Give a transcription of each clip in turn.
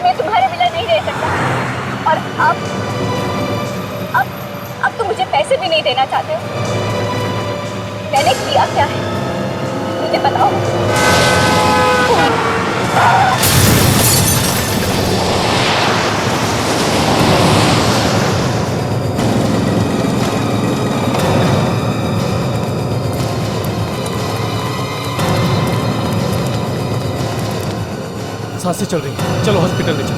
मैं तुम्हारे बिना नहीं रह सकता। और अब तुम मुझे पैसे भी नहीं देना चाहते हो। मैंने किया क्या है मुझे बताओ। सांसें चल रही हैं, चलो हॉस्पिटल ले चलो।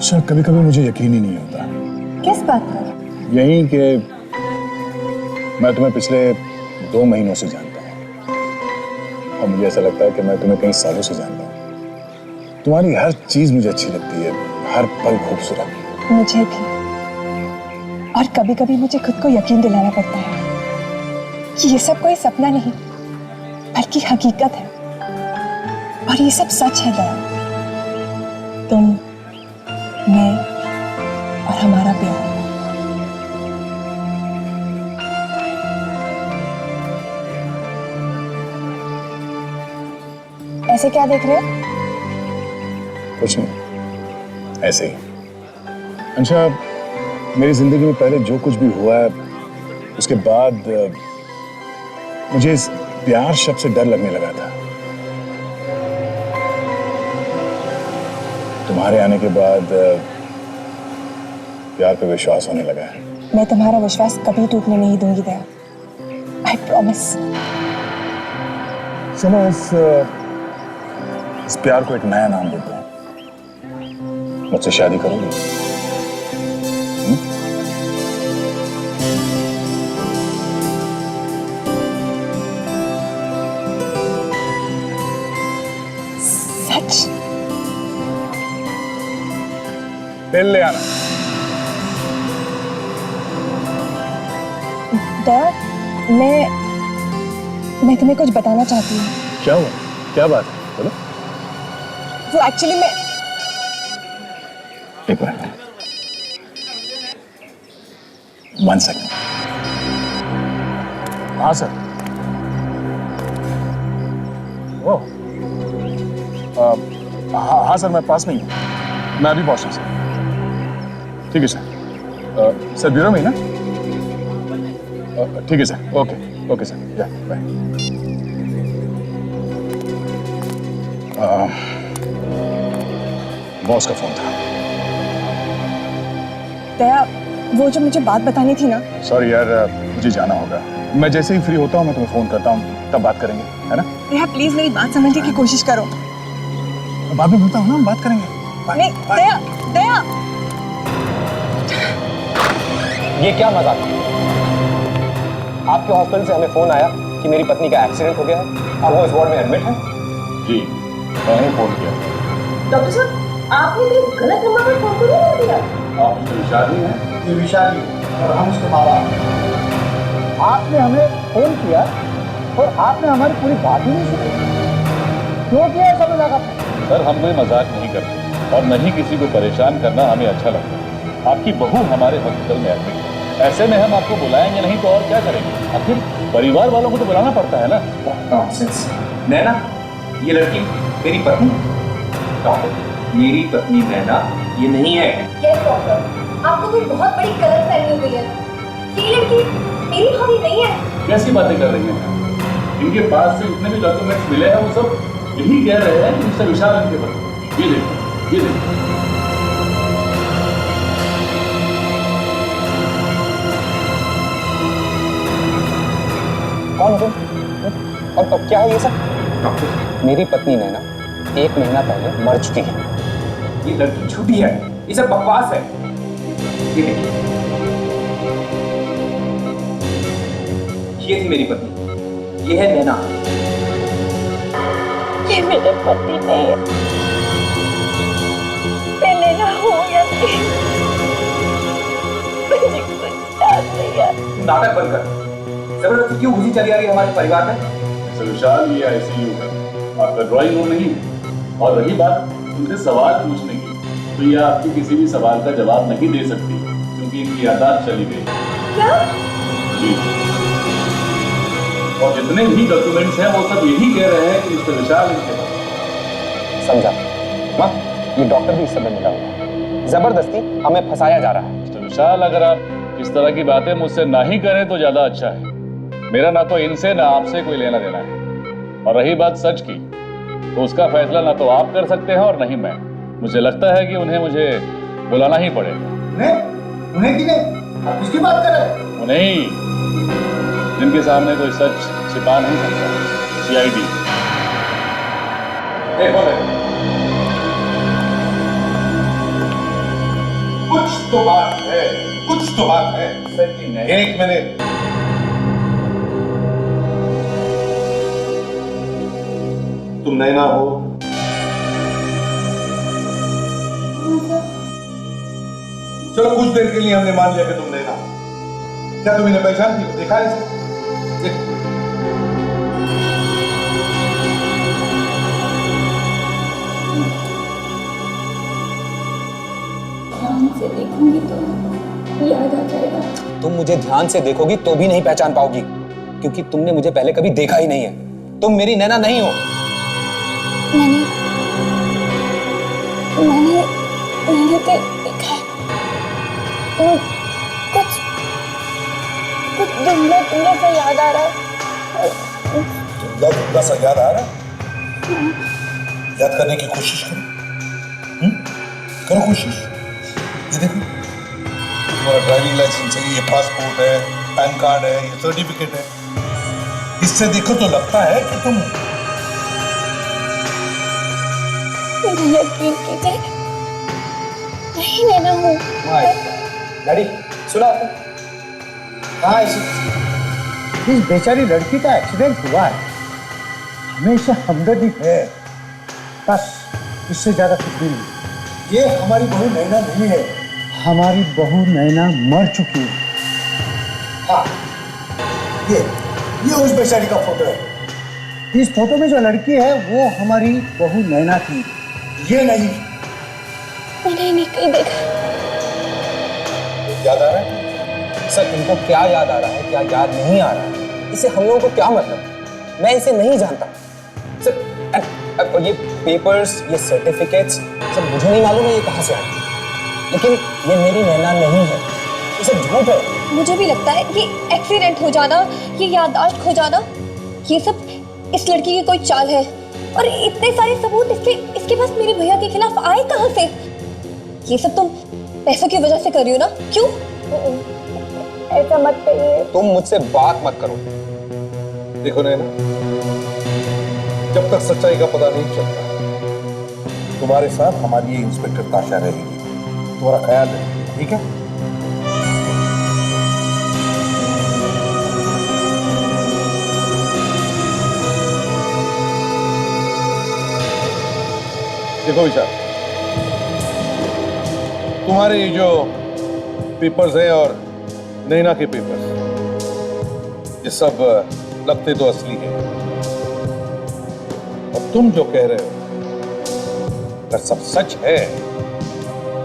सर कभी कभी मुझे यकीन ही नहीं होता। किस बात पर? यही कि मैं तुम्हें पिछले 2 महीनों से जानता हूँ और मुझे ऐसा लगता है कि मैं तुम्हें कई सालों से जानता हूँ। तुम्हारी हर चीज मुझे अच्छी लगती है, हर पल खूबसूरत। मुझे भी। और कभी कभी मुझे खुद को यकीन दिलाना पड़ता है कि ये सब कोई सपना नहीं बल्कि हकीकत है। और ये सब सच है दया। तुम, मैं और हमारा प्यार। ऐसे क्या देख रहे हो? कुछ नहीं, ऐसे ही। अंशा, मेरी जिंदगी में पहले जो कुछ भी हुआ है उसके बाद मुझे इस प्यार शब्द से डर लगने लगा था। तुम्हारे आने के बाद प्यार पे विश्वास होने लगा है। मैं तुम्हारा विश्वास कभी टूटने नहीं दूंगी दया। I promise. चलो इस प्यार को एक नया नाम देते हैं। मुझसे शादी करोगी? सच? बिल ले आना। दया, मैं तुम्हें कुछ बताना चाहती हूँ। क्या हुआ? क्या बात है? बोलो। वो एक्चुअली मैं एक मिनट, 1 सेकंड। हाँ सर। ओह, हाँ सर, मैं पास में ही हूँ। मैं अभी पहुंचा सर। ठीक है सर। सर ब्यूरो में ही ना? ठीक है सर। ओके ओके सर, या बाय। बॉस का फोन था। दया, वो जो मुझे बात बतानी थी ना। सॉरी यार, मुझे जाना होगा। मैं जैसे ही फ्री होता हूँ मैं तुम्हें फोन करता हूँ, तब बात करेंगे, है ना? दया प्लीज मेरी बात समझने की कोशिश करो। बाद में मिलता हूँ ना, हम बात करेंगे। नहीं दया, दया। ये क्या मजाक? आपके हॉस्पिटल से हमें फोन आया कि मेरी पत्नी का एक्सीडेंट हो गया है और वो इस वार्ड में एडमिट है। जी, मैंने फोन किया। डॉक्टर साहब, आपने मेरे गलत नंबर पर फोन तो नहीं कर दिया? आप उसके विशाली हैं? ये विशाली और हम उसके बाबा। आपने हमें फोन किया और आपने हमारी पूरी बात ही नहीं सुनी। क्यों किया ऐसा मजाक आपने? सर, हम कोई मजाक नहीं करते और न ही किसी को परेशान करना हमें अच्छा लगता है। आपकी बहू हमारे हॉस्पिटल में एडमिट है, ऐसे में हम आपको बुलाएंगे नहीं तो और क्या करेंगे? आखिर परिवार वालों को तो बुलाना पड़ता है ना। नॉनसेंस। नैना, ये लड़की मेरी पत्नी। डॉक्टर, मेरी पत्नी नैना ये नहीं है। यस डॉक्टर, आपको कोई बहुत बड़ी गलतफहमी हो गई है। ये लड़की मेरी भाभी नहीं है। कैसी बातें कर रही हैं? इनके पास से जितने भी डॉक्यूमेंट्स मिले हैं वो सब यही कह रहे हैं कि मिस्टर विशाल इनके पति। ये देखो, ये देखो। कौन हो तुम? और क्या है ये सब? डॉक्टर, मेरी पत्नी नैना 1 महीना पहले मर चुकी है। ये लड़की झूठी है, ये सब बकवास है। ये देखिए, ये थी मेरी पत्नी, ये है नैना। ये मेरे पति नहीं है। मैं नैना हूँ या नहीं, मुझे कुछ याद नहीं है। नाटक बंद कर। जबरदस्ती क्यों घुसी चली आ रही है हमारे परिवार में? मिस्टर विशाल, ये आईसीयू है, आपका ड्राइंग रूम नहीं। और रही बात उनसे सवाल पूछने की, तो ये आपके किसी भी सवाल का जवाब नहीं दे सकती क्योंकि इनकी यादाश्त चली गई। क्या? जी। और जितने भी डॉक्यूमेंट्स हैं वो सब यही कह रहे हैं कि मिस्टर विशाल इनके पास। समझा माँ, ये डॉक्टर भी इस समय मिला हुआ है, जबरदस्ती हमें फंसाया जा रहा है। मिस्टर विशाल, अगर आप इस तरह की बातें मुझसे ना ही करें तो ज्यादा अच्छा है। मेरा ना तो इनसे ना आपसे कोई लेना देना है। और रही बात सच की, तो उसका फैसला ना तो आप कर सकते हैं और नहीं मैं। मुझे लगता है कि उन्हें मुझे बुलाना ही पड़ेगा। उन्हें किन्हें? आप किसकी बात कर रहे हैं? उन्हें ही, जिनके सामने कोई सच छिपा नहीं सकता। सीआईडी। कुछ तो बात है, कुछ तो बात है। एक मिनट, तुम नैना हो? चलो कुछ देर के लिए हमने मान लिया कि तुम नैना हो। क्या तुम इन्हें पहचानती हो? देखा है इसे? ध्यान से देखूंगी तो याद आ जाएगा। तुम मुझे ध्यान से देखोगी तो भी नहीं पहचान पाओगी, क्योंकि तुमने मुझे पहले कभी देखा ही नहीं है। तुम मेरी नैना नहीं हो। मैंने देखा है। कुछ धुंधला धुंधला सा याद आ रहा है। धुंधला सा याद आ रहा है? याद करने की कोशिश करो। करो कोशिश। ये देखो, तुम्हारा ड्राइविंग लाइसेंस है, ये पासपोर्ट है, पैन कार्ड है, ये सर्टिफिकेट है। इससे देखो तो लगता है कि तुम यकीन कीजिए, नहीं नैना हूँ। डैडी सुना आपने? हाँ, इस बेचारी लड़की का एक्सीडेंट हुआ है, हमेशा हमदर्दी है, बस इससे ज्यादा कुछ भी नहीं। ये हमारी बहू नैना नहीं है, हमारी बहू नैना मर चुकी है। हाँ, ये उस बेचारी का फोटो है। इस फोटो में जो लड़की है वो हमारी बहू नैना थी, ये नहीं। मैंने इन्हें कहीं देखा। याद आ रहा है? सर, इनको क्या याद आ रहा है, क्या याद नहीं आ रहा है, इससे हम लोगों को क्या मतलब? मैं इसे नहीं जानता सर। और ये पेपर्स, ये सर्टिफिकेट्स सब मुझे नहीं मालूम है ये कहाँ से आए, लेकिन ये मेरी नैना नहीं है, ये सब झूठ है। मुझे भी लगता है कि एक्सीडेंट हो जाना, ये याददाश्त खो जाना, ये सब इस लड़की की कोई चाल है। और इतने सारे सबूत इसके पास मेरे भैया के खिलाफ आए कहाँ से? ये सब तुम पैसों की वजह से कर रही हो ना? क्यों? ऐसा मत कहिए। तुम मुझसे बात मत करो। देखो नैना, जब तक सच्चाई का पता नहीं चलता, तुम्हारे साथ हमारी ये इंस्पेक्टर ताशा रहेगी। तुम्हारा ख्याल रखिए, ठीक है? देखो विशाल, तुम्हारे ये जो पेपर्स हैं और नैना के पेपर्स, ये सब लगते तो असली हैं। और तुम जो कह रहे हो अगर सब सच है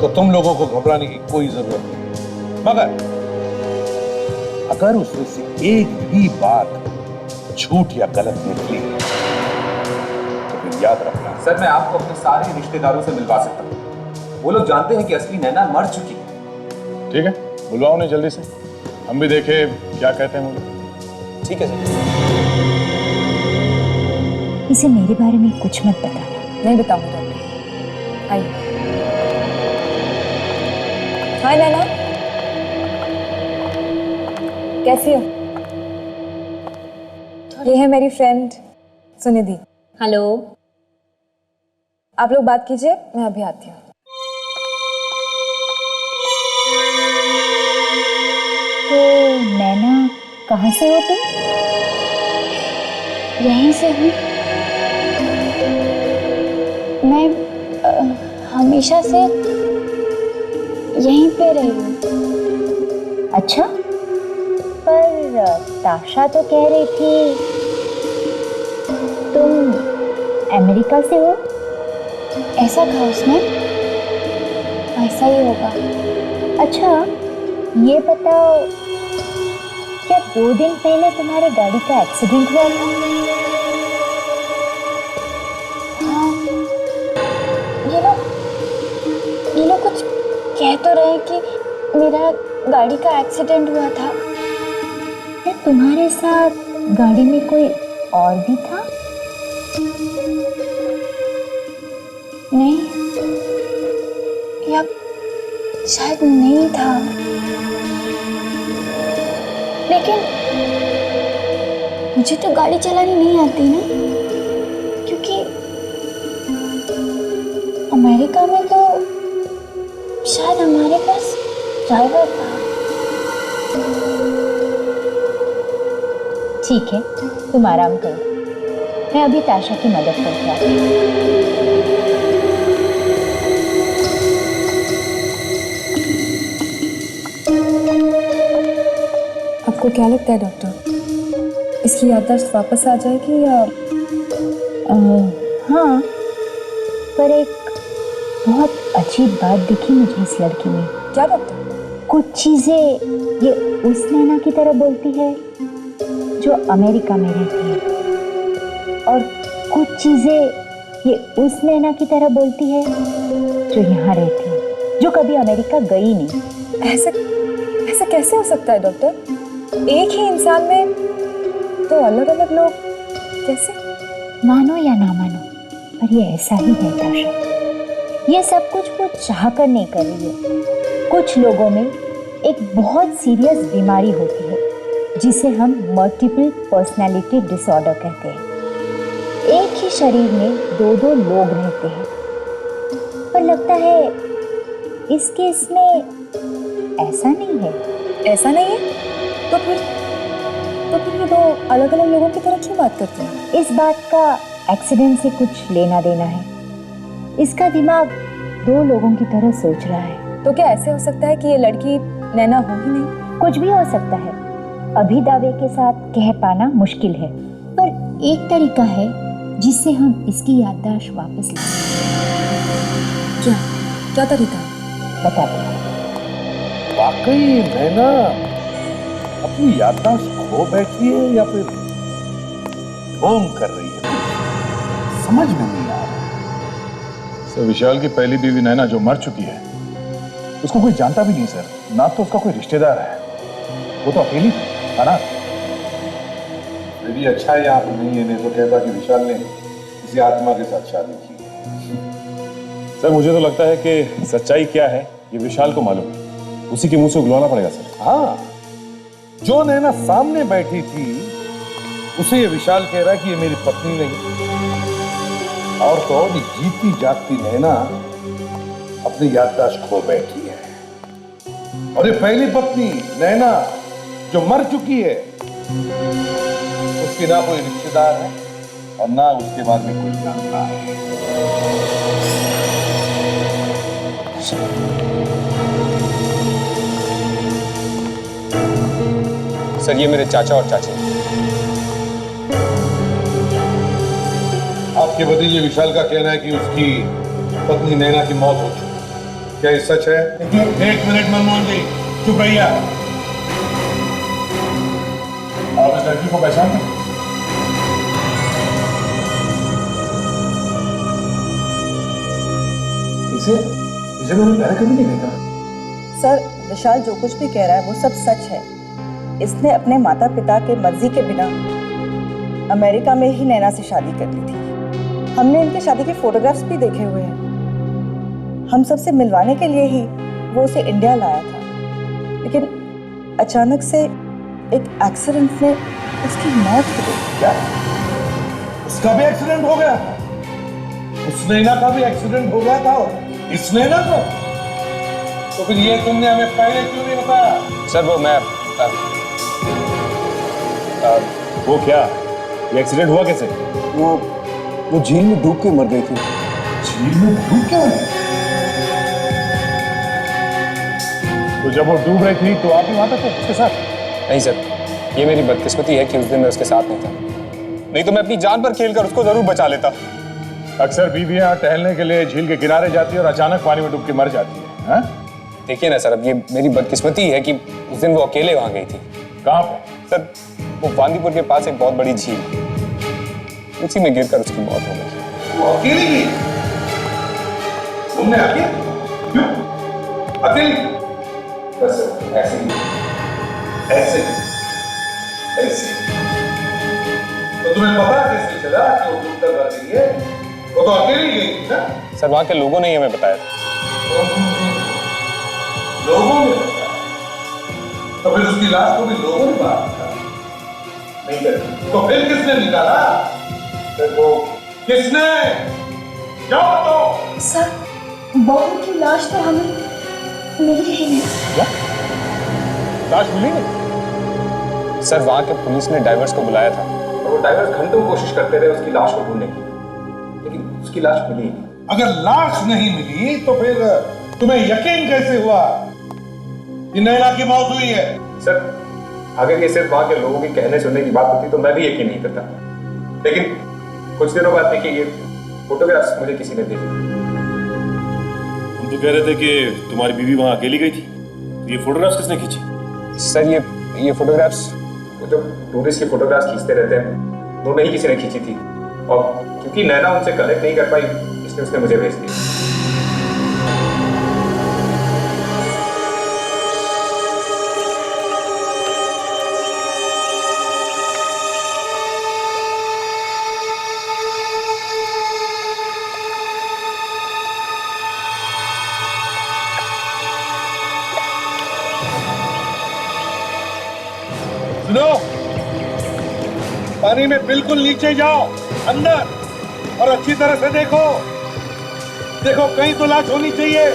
तो तुम लोगों को घबराने की कोई जरूरत नहीं। मगर अगर उसमें से एक भी बात झूठ या गलत निकली तो फिर याद रखना। सर, मैं आपको अपने सारे रिश्तेदारों से मिलवा सकता हूँ। वो लोग जानते हैं कि असली नैना मर चुकी है। ठीक है, बुलवाओ उन्हें जल्दी से, हम भी देखें क्या कहते हैं वो लोग। ठीक है सर। इसे मेरे बारे में कुछ मत बताना। नहीं बताऊंगा डॉक्टर। आइए। हाय नैना, कैसी हो? ये है मेरी फ्रेंड सुनिधि। हेलो। आप लोग बात कीजिए, मैं अभी आती हूँ। तो नैना, कहाँ से हो तुम? यहीं से हूँ। मैं हमेशा से यहीं पे रही हूँ। अच्छा, पर ताशा तो कह रही थी अमेरिका से हो? ऐसा कहा उसने। ऐसा ही होगा। अच्छा, ये बताओ, क्या 2 दिन पहले तुम्हारे गाड़ी का एक्सीडेंट हुआ था? हाँ, ये लोग कुछ कह तो रहे हैं कि मेरा गाड़ी का एक्सीडेंट हुआ था। क्या तुम्हारे साथ गाड़ी में कोई और भी था? नहीं, या शायद नहीं था, लेकिन मुझे तो गाड़ी चलानी नहीं आती ना, क्योंकि अमेरिका में तो शायद हमारे पास ड्राइवर था। ठीक है, तुम आराम करो, मैं अभी ताशा की मदद करके आती हूँ। आपको क्या लगता है डॉक्टर, इसकी याददाश्त वापस आ जाएगी या? हाँ, पर एक बहुत अजीब बात दिखी मुझे इस लड़की में। क्या डॉक्टर? कुछ चीजें ये उस नैना की तरह बोलती है जो अमेरिका में रहती है, और कुछ चीजें ये उस नैना की तरह बोलती है जो यहाँ रहती है, जो कभी अमेरिका गई नहीं। ऐसा कैसे हो सकता है डॉक्टर? एक ही इंसान में दो अलग अलग लोग कैसे? मानो या ना मानो, पर ये ऐसा ही है ताशा। ये सब कुछ वो चाह कर नहीं कर रही है। कुछ लोगों में एक बहुत सीरियस बीमारी होती है जिसे हम मल्टीपल पर्सनालिटी डिसऑर्डर कहते हैं। एक ही शरीर में 2-2 लोग रहते हैं, पर लगता है इस केस में ऐसा नहीं है। ऐसा नहीं है? तो फिर ये दो अलग अलग लोगों की तरह क्यों बात करते हैं? इस बात का एक्सीडेंट से कुछ लेना देना है। इसका दिमाग 2 लोगों की तरह सोच रहा है। तो क्या ऐसे हो सकता है कि ये लड़की नैना हो ही नहीं? कुछ भी हो सकता है, अभी दावे के साथ कह पाना मुश्किल है, पर एक तरीका है जिससे हम इसकी याददाश्त वापस ला सकते हैं। क्या तरीका? बताते हैं। वाकई नैना अपनी याददाश्त खो बैठी है या फिर ढोंग कर रही है, समझ में नहीं आ रहा। सर, विशाल की पहली बीवी नैना जो मर चुकी है, उसको कोई जानता भी नहीं सर, ना तो उसका कोई रिश्तेदार है, वो तो अकेली थी, अनाथ। फिर भी अच्छा है यहाँ पे नहीं है, नहीं तो कहता कि विशाल ने किसी आत्मा के साथ शादी की। सर, मुझे तो लगता है कि सच्चाई क्या है ये विशाल को मालूम है, उसी के मुंह से उगलवाना पड़ेगा सर। हाँ, जो नैना सामने बैठी थी उसे ये विशाल कह रहा है कि ये मेरी पत्नी नहीं, और तो और ये जीती जागती नैना अपनी याददाश्त खो बैठी है। और ये पहली पत्नी नैना जो मर चुकी है, उसकी ना कोई रिश्तेदार है और ना उसके बारे में कोई जानता है। सर, ये मेरे चाचा और चाची। आपके भतीजे विशाल का कहना है कि उसकी पत्नी नैना की मौत हो चुकी है, क्या ये सच है? एक मिनट मनमोहन जी, चुप रहिए। आप इस लड़की को पहचानते हैं? इसे मैंने पहले कभी नहीं देखा। सर, विशाल जो कुछ भी कह रहा है वो सब सच है। इसने अपने माता पिता के मर्जी के बिना अमेरिका में ही नैना से शादी कर ली थी। हमने इनके शादी के फोटोग्राफ्स भी देखे हुए हैं। हम सबसे मिलवाने के लिए ही वो उसे इंडिया लाया था, लेकिन अचानक से एक एक्सीडेंट में उसकी मौत हो गई। क्या? उसका भी एक्सीडेंट हो गया? उस नैना का भी एक्सीडेंट हो गया था और इस नैना का? तो फिर ये तुमने हमें पहले क्यों नहीं बताया? सर, वो क्या, ये एक्सीडेंट हुआ कैसे? वो झील में डूब के मर गई थी। झील में डूब के? तो जब वो डूब रही थी तो आप भी वहां पे थे उसके साथ? नहीं सर, ये मेरी बदकिस्मती है कि उस दिन मैं उसके साथ नहीं था, नहीं तो मैं अपनी जान पर खेलकर उसको जरूर बचा लेता। अक्सर बीवियां टहलने के लिए झील के किनारे जाती है और अचानक पानी में डूब के मर जाती है, हाँ? देखिए ना सर, अब ये मेरी बदकिस्मती है कि उस दिन वो अकेले वहां गई थी। कहाँ पे? सर, वो वांदीपुर के पास एक बहुत बड़ी झील, उसी में गिरकर उसकी मौत हो गई। वो अकेली गई? तुमने अकेली? क्यों अकेली? बस ऐसे ही, ऐसे ऐसे। तो तुम्हें पता कैसे चला कि वो डूबकर मर गई है? वो तो अकेली गई थी ना? सर, वहां के लोगों ने ही हमें बताया। लोगों ने बताया? तो फिर उसकी लाश को भी लोगों ने बाहर निकाला? नहीं कर तो फिर किसने निकाला? देखो किसने? जाओ तो। सर, बहू की लाश तो हमें मिली ही नहीं। क्या? लाश मिली नहीं? सर, वहां के पुलिस ने डाइवर्स को बुलाया था और वो डाइवर्स घंटों कोशिश करते रहे उसकी लाश को ढूंढने की, लेकिन उसकी लाश मिली ही नहीं। अगर लाश नहीं मिली तो फिर तुम्हें यकीन कैसे हुआ कि नैना की मौत हुई है? सर, अगर ये सिर्फ वहां के लोगों के कहने सुनने की बात होती तो मैं भी यकीन नहीं करता, लेकिन कुछ दिनों बाद देखिए ये फोटोग्राफ्स मुझे किसी ने भेजी। तुम तो कह रहे थे कि तुम्हारी बीवी वहां अकेली गई थी, तो ये फोटोग्राफ्स किसने खींची? सर, ये फोटोग्राफ्स वो जो टूरिस्ट की फोटोग्राफ्स खींचते रहते हैं, वो नहीं किसी ने खींची थी, और क्योंकि नैना उनसे कनेक्ट नहीं कर पाई इसलिए उसने मुझे भेज दिया। सुनो, पानी में बिल्कुल नीचे जाओ, अंदर, और अच्छी तरह से देखो। देखो कहीं तो लाश होनी चाहिए।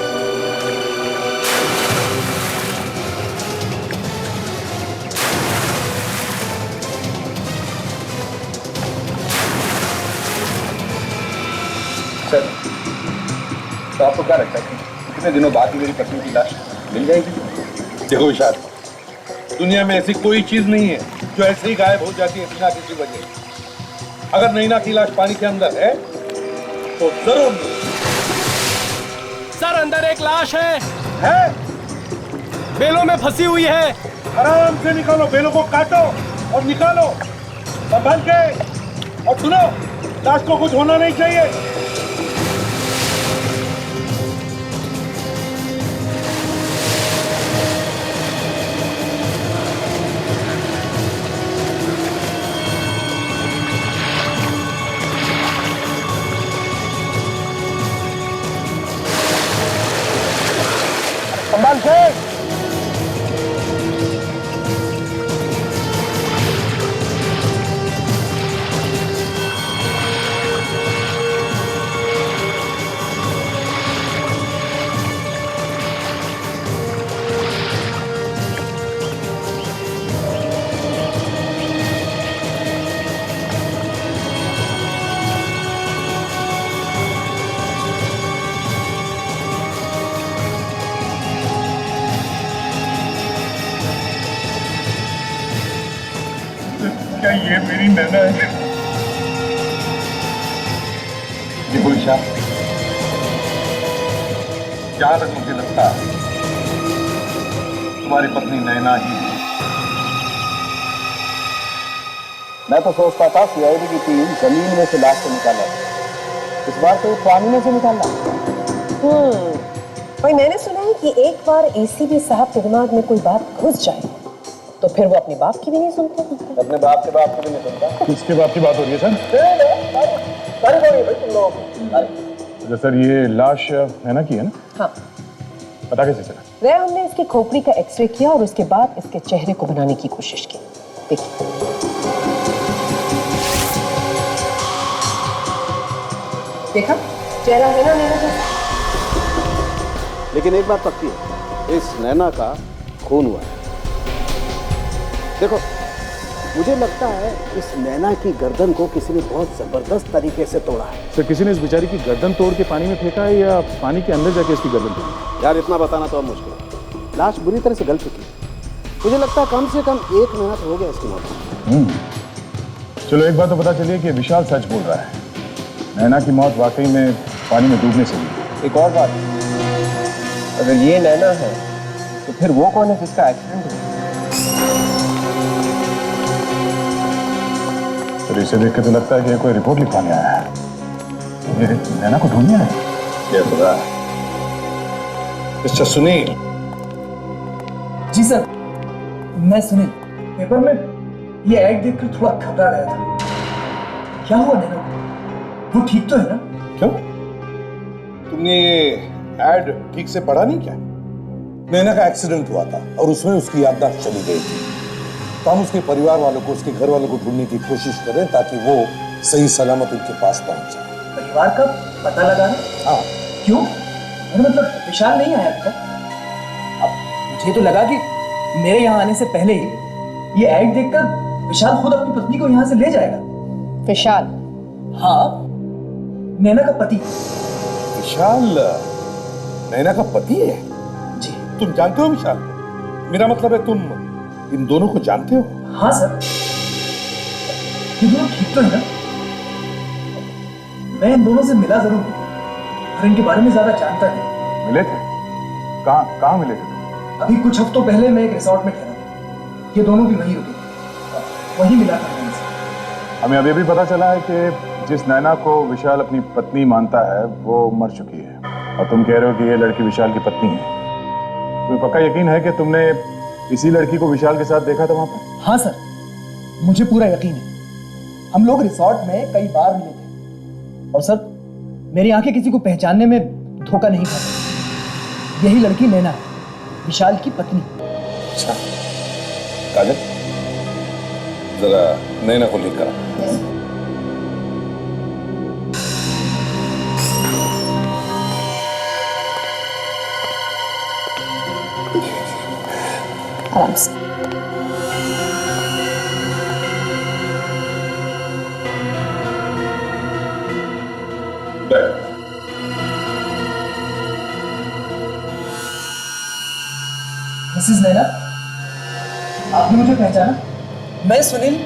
सर, तो आपको क्या लगता है कि कितने दिनों बाद ही मेरी पत्नी की लाश मिल जाएगी? देखो विशाल, दुनिया में ऐसी कोई चीज नहीं है जो ऐसे ही गायब हो जाती है बिना किसी वजह। अगर नैना की लाश पानी के अंदर है तो जरूर सर, अंदर एक लाश है, बेलों में फंसी हुई है। आराम से निकालो, बेलों को काटो और निकालो, संभल के। और सुनो, लाश को कुछ होना नहीं चाहिए। संभाल के। क्या ये मेरी नैना है? देखो ईशा, जहां तक मुझे लगता है तुम्हारी पत्नी नैना ही है। मैं तो सोचता था सीआईडी की टीम जमीन में से लाश को निकाला, इस बार तो पानी में से निकाला। भाई मैंने सुना है कि एक बार एसीपी साहब के दिमाग में कोई बात घुस जाए तो फिर वो अपने बाप की भी नहीं सुनते। अपने बाप के बाप को भी नहीं सुनता। किसके बाप की बात हो रही है सर? सारी बोलिए भाई तुम लोग। अच्छा सर, ये लाश नैना की है ना? हाँ, पता कैसे चला? वह हमने इसकी खोपड़ी का एक्सरे किया और उसके बाद इसके चेहरे को बनाने की कोशिश की। देखिए, देखा चेहरा है ना नैना जैसा। लेकिन एक बात पक्की है, इस नैना का खून हुआ है। देखो, मुझे लगता है इस नैना की गर्दन को किसी ने बहुत जबरदस्त तरीके से तोड़ा है। सर, किसी ने इस बेचारी की गर्दन तोड़ के पानी में फेंका है या पानी के अंदर जाके इसकी गर्दन तोड़ी? यार इतना बताना तो अब मुश्किल है। लाश बुरी तरह से गल चुकी है। मुझे लगता है कम से कम 1 महीना तो हो गया इसकी मौत। चलो एक बात तो पता चलिए कि विशाल सच बोल रहा है। नैना की मौत वाकई में पानी में डूबने से हुई। एक और बात, अगर ये नैना है तो फिर वो कौन है जिसका एक्सीडेंट हुआ? तो इसे देख के तो लगता है कि ये कोई रिपोर्ट लिखवाने आया है। ये नैना को ढूंढने आया है। ये खुदा, मिस्टर सुनील। जी सर, मैं सुनील। पेपर में ये ऐड देखकर थोड़ा घबरा गया था। क्या हुआ नैना को? वो ठीक तो है ना? क्यों, तुमने ये एड ठीक से पढ़ा नहीं क्या? नैना का एक्सीडेंट हुआ था और उसमें उसकी याददाश्त चली गई थी। तो हम उसके परिवार वालों को, उसके घर वालों को ढूंढने की कोशिश करें ताकि वो सही सलामत उनके पास पहुंच जाए। परिवार का पता लगाना? हाँ। क्यों? मेरा मतलब विशाल नहीं आया अब तक। अब मुझे तो लगा कि मेरे यहाँ आने से पहले ही ये ऐड देखकर विशाल खुद अपनी पत्नी को यहाँ से ले जाएगा। विशाल? हाँ, नैना का पति। विशाल नैना का पति है? जी। तुम जानते हो विशाल को? मेरा मतलब है तुम इन दोनों को जानते हो? हाँ सर। ये दोनों ठीक तो है ना? मैं इन दोनों से मिला जरूर हूं, पर इनके बारे में ज्यादा जानता नहीं। मिले थे? कहाँ मिले थे? अभी कुछ हफ्तों पहले मैं एक रिसोर्ट में ठहरा था। ये दोनों भी वहीं रुके, वहीं मिला था इनसे। हमें अभी भी पता चला है कि जिस नैना को विशाल अपनी पत्नी मानता है वो मर चुकी है, और तुम कह रहे हो कि ये लड़की विशाल की पत्नी है। तुम्हें पक्का यकीन है कि तुमने इसी लड़की को विशाल के साथ देखा था वहां पर? हाँ सर, मुझे पूरा यकीन है। हम लोग रिसोर्ट में कई बार मिले थे और सर, मेरी आंखें किसी को पहचानने में धोखा नहीं खाती। यही लड़की नैना है, विशाल की पत्नी। अच्छा, काजल जरा नैना को लेकर आ। आराम से। मिसेस नैना, आपने मुझे पहचाना? मैं सुनील।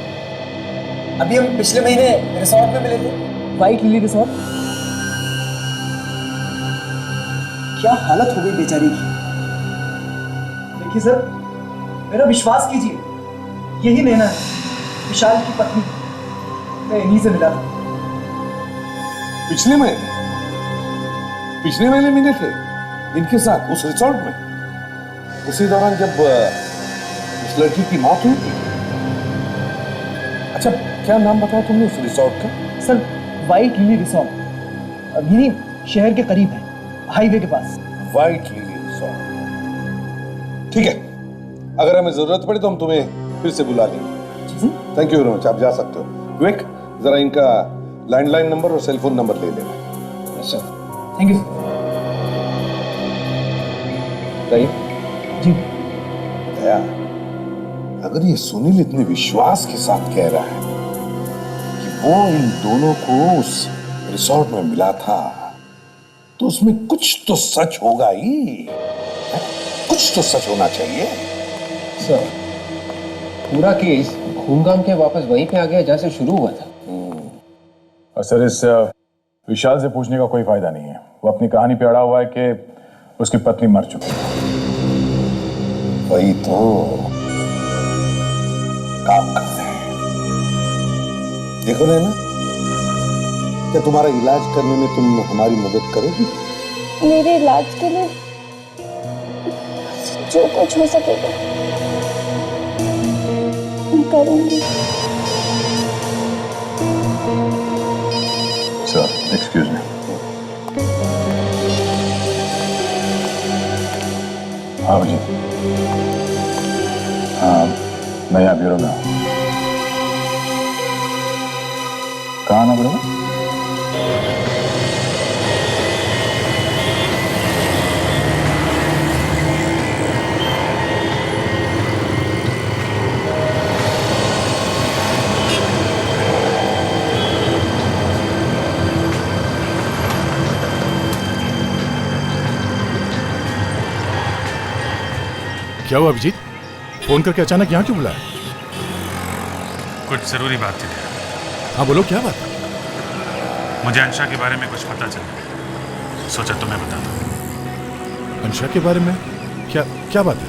अभी हम पिछले महीने रिसोर्ट में मिले थे, व्हाइट लिली रिसोर्ट। क्या हालत हो गई बेचारी की। देखिए सर, मेरा विश्वास कीजिए, यही नैना है, विशाल की पत्नी। मैं इन्हीं से मिला था। पिछले महीने मिले थे इनके साथ उस रिसोर्ट में, उसी दौरान जब उस लड़की की मौत हुई थी। अच्छा, क्या नाम बताया तुमने उस रिसोर्ट का? सर, व्हाइट लिली रिसोर्ट, यही शहर के करीब है, हाईवे के पास। व्हाइट लिली रिसोर्ट, ठीक है। अगर हमें जरूरत पड़े तो हम तुम्हें फिर से बुला लेंगे। थैंक यू वेरी मच, आप जा सकते हो। विवेक, जरा इनका लैंडलाइन नंबर और सेल फोन नंबर ले लेना। अच्छा, थैंक यू सही जी। दया, अगर ये सुनील इतने विश्वास के साथ कह रहा है कि वो इन दोनों को उस रिसोर्ट में मिला था, तो उसमें कुछ तो सच होगा ही। कुछ तो सच होना चाहिए। सर, पूरा केस घूम घाम के वापस वहीं पे आ गया जहां से शुरू हुआ था। और सर, इस विशाल से पूछने का कोई फायदा नहीं है। वो अपनी कहानी पे अड़ा हुआ है कि उसकी पत्नी मर चुकी है। वही तो काम करते हैं। देखो नैना, क्या तुम्हारा इलाज करने में तुम हमारी मदद करोगी? मेरे इलाज के लिए जो कुछ हो सकेगा मैं करूंगी। Sir, excuse me. हाँ जी, हाँ, मैं यहाँ ब्यूरो में हूँ। कहाँ आना पड़ेगा? क्या हुआ अभिजीत? फोन करके अचानक यहाँ क्यों बुलाया? कुछ जरूरी बात थी। हाँ बोलो, क्या बात? मुझे अंशा के बारे में कुछ पता चला, सोचा तुम्हें बता दूं। अंशा के बारे में? क्या क्या बात है?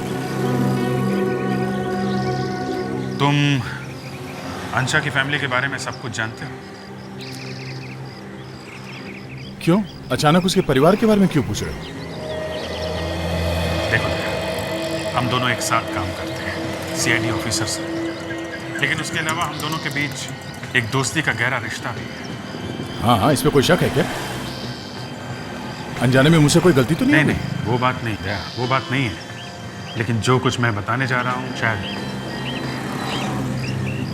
तुम अंशा की फैमिली के बारे में सब कुछ जानते हो? क्यों अचानक उसके परिवार के बारे में क्यों पूछ रहे हो? देखो, हम दोनों एक साथ काम करते हैं, सीआईडी ऑफिसर से, लेकिन उसके अलावा हम दोनों के बीच एक दोस्ती का गहरा रिश्ता भी है। हाँ हाँ, इसमें कोई शक है क्या? अनजाने में मुझसे कोई गलती तो नहीं? नहीं, वो बात नहीं है, वो बात नहीं है। लेकिन जो कुछ मैं बताने जा रहा हूँ, शायद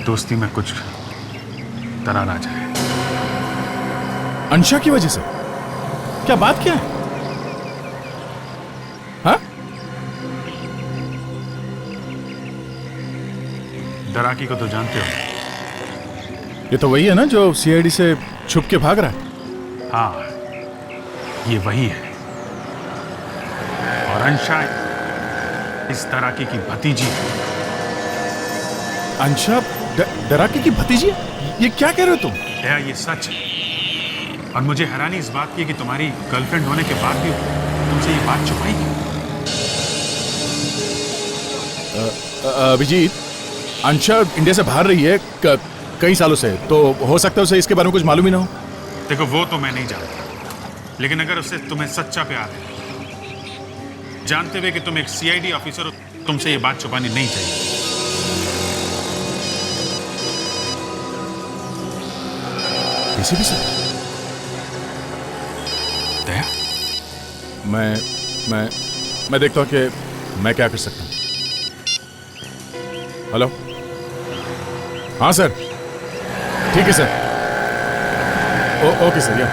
दोस्ती में कुछ दरार आ जाए। अंशा की वजह से? क्या बात क्या है? हाँ? दराकी को तो जानते हो? ये तो वही है ना जो सीआईडी से छुप के भाग रहा है? हाँ, ये वही है। और अंशा इस दराकी की भतीजी है। अंशा दराकी की भतीजी? ये क्या कह रहे हो तुम? दया, ये सच है। और मुझे हैरानी इस बात की कि तुम्हारी गर्लफ्रेंड होने के बाद भी तुमसे ये बात छुपाई क्यों? अभिजीत, अंशा इंडिया से बाहर रही है कई सालों से, तो हो सकता है उसे इसके बारे में कुछ मालूम ही ना हो। देखो, वो तो मैं नहीं जानता, लेकिन अगर उससे तुम्हें सच्चा प्यार है, जानते हुए कि तुम एक सीआईडी ऑफिसर हो, तुमसे ये बात छुपानी नहीं चाहिए। किसी भी से? दया? मैं देखता हूँ कि मैं क्या कर सकता हूँ। हेलो? हाँ सर, ठीक है सर। ओके सर, या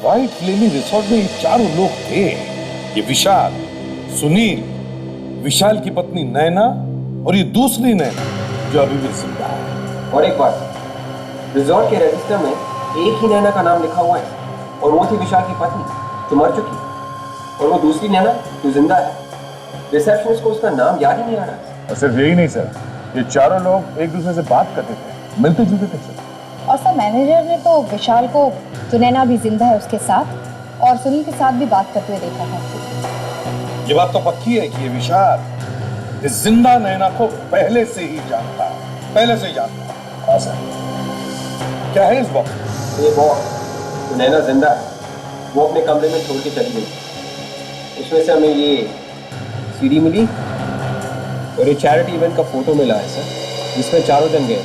व्हाइट लिली रिसोर्ट में ये चारों लोग थे। ये विशाल, सुनील, विशाल की पत्नी नैना और ये दूसरी नैना जो अभी भी जिंदा है। और एक बात, रिजॉर्ट के रजिस्टर में एक ही नैना का नाम लिखा हुआ है, और वो थी विशाल की पत्नी जो मर चुकी, और वो दूसरी नैना जो जिंदा है। रिसेप्शनिस्ट को उसका नाम याद ही नहीं आ रहा। और सिर्फ यही नहीं सर, ये चारों लोग एक दूसरे से बात करते थे, मिलते जुलते थे सर। और सर, मैनेजर ने तो विशाल को, जो नैना भी जिंदा है उसके साथ, और सुनील के साथ भी बात करते हुए देखा है। ये बात तो पक्की है कि ये विशाल इस जिंदा नैना को पहले से ही जानता है, पहले से ही जानता है। हाँ सर। क्या है इस बॉक्स? ये बॉक्स जो नैना जिंदा है, वो अपने कमरे में छोड़ के चली गई। उसमें से हमें ये सीडी मिली और ये चैरिटी इवेंट का फोटो मिला है सर, जिसमें चारों जन गए,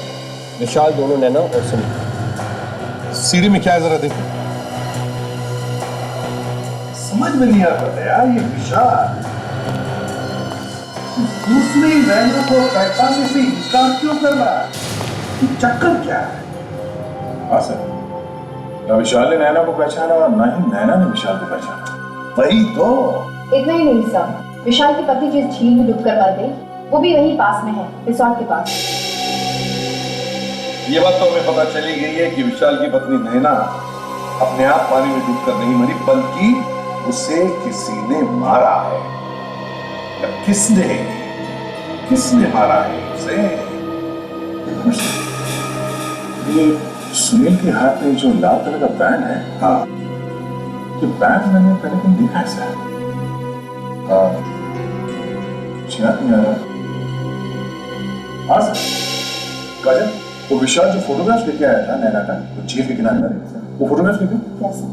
विशाल, दोनों नैना और सुनील। सीडी में क्या है जरा देखो। समझ में नहीं आता यार, ये विशाल दूसरी नैना को पहचानने से इंकार क्यों कर रहा है? ये चक्कर क्या है? हाँ सर, ना विशाल ने नैना को पहचाना और ना ही नैना ने विशाल को पहचाना। वही तो। इतना ही नहीं सर, विशाल की पत्नी जिस झील में डूबकर मर गई, वो भी वहीं पास में है, रिसोर्ट के पास। ये बात तो हमें पता चली गई है कि विशाल की पत्नी नैना अपने आप पानी में डूबकर नहीं मरी, बल्कि उसे किसी ने मारा है। किसने मारा है उसे? ये सुनील के हाथ में जो लाल कलर का बैंड है, हाँ, ये बैंड मैंने पहले कहीं देखा है सर। हाँ, याद नहीं आ रहा। हाँ सर, काजल, वो विशाल जो फोटोग्राफ लेके आया था नैना का, वो झील के किनारे वाले, वो फोटोग्राफ लेके? कैसा?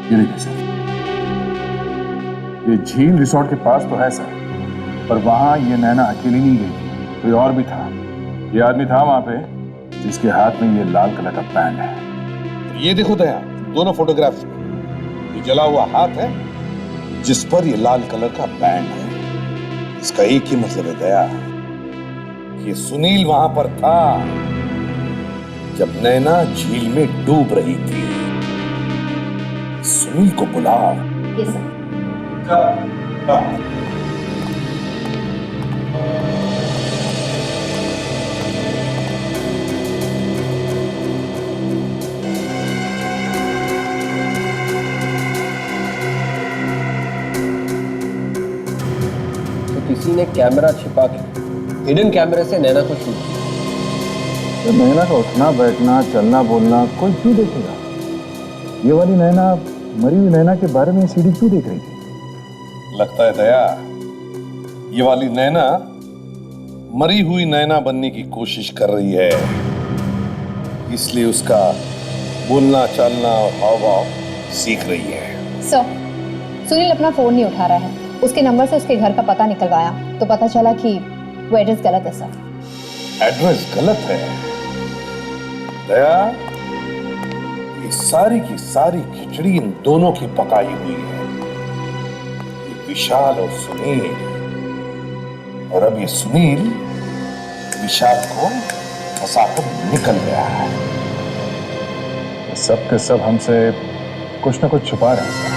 ये देखिए सर, ये झील रिसोर्ट के पास तो है सर, पर वहां ये नैना अकेली नहीं गई थी, कोई और भी था। ये आदमी था वहां पे जिसके हाथ में ये लाल कलर का बैंड है। ये देखो दया, दोनों फोटोग्राफ्स में ये जला हुआ हाथ है जिस पर ये लाल कलर का बैंड है। इसका एक ही मतलब है दया, कि सुनील वहां पर था जब नैना झील में डूब रही थी। सुनील को बुलाओ। ये सर। ने कैमरा छिपा के हिडन कैमरे से नैना को शूट किया। तो नैना का उठना बैठना चलना बोलना कोई क्यों देखेगा? ये वाली नैना मरी हुई नैना के बारे में सीडी क्यों देख रही थी? लगता है दया, ये वाली नैना मरी हुई नैना बनने की कोशिश कर रही है, इसलिए उसका बोलना चालना और हाव भाव सीख रही है। सर, सुनील अपना फोन नहीं उठा रहा है। उसके नंबर से उसके घर का पता निकलवाया तो पता चला कि वो एड्रेस गलत है सर। एड्रेस गलत है? दया, ये सारी की सारी खिचड़ी इन दोनों की पकाई हुई है, ये विशाल और सुनील। और अब ये सुनील विशाल को फंसाकर निकल गया है। सब के सब हमसे कुछ ना कुछ छुपा रहे हैं।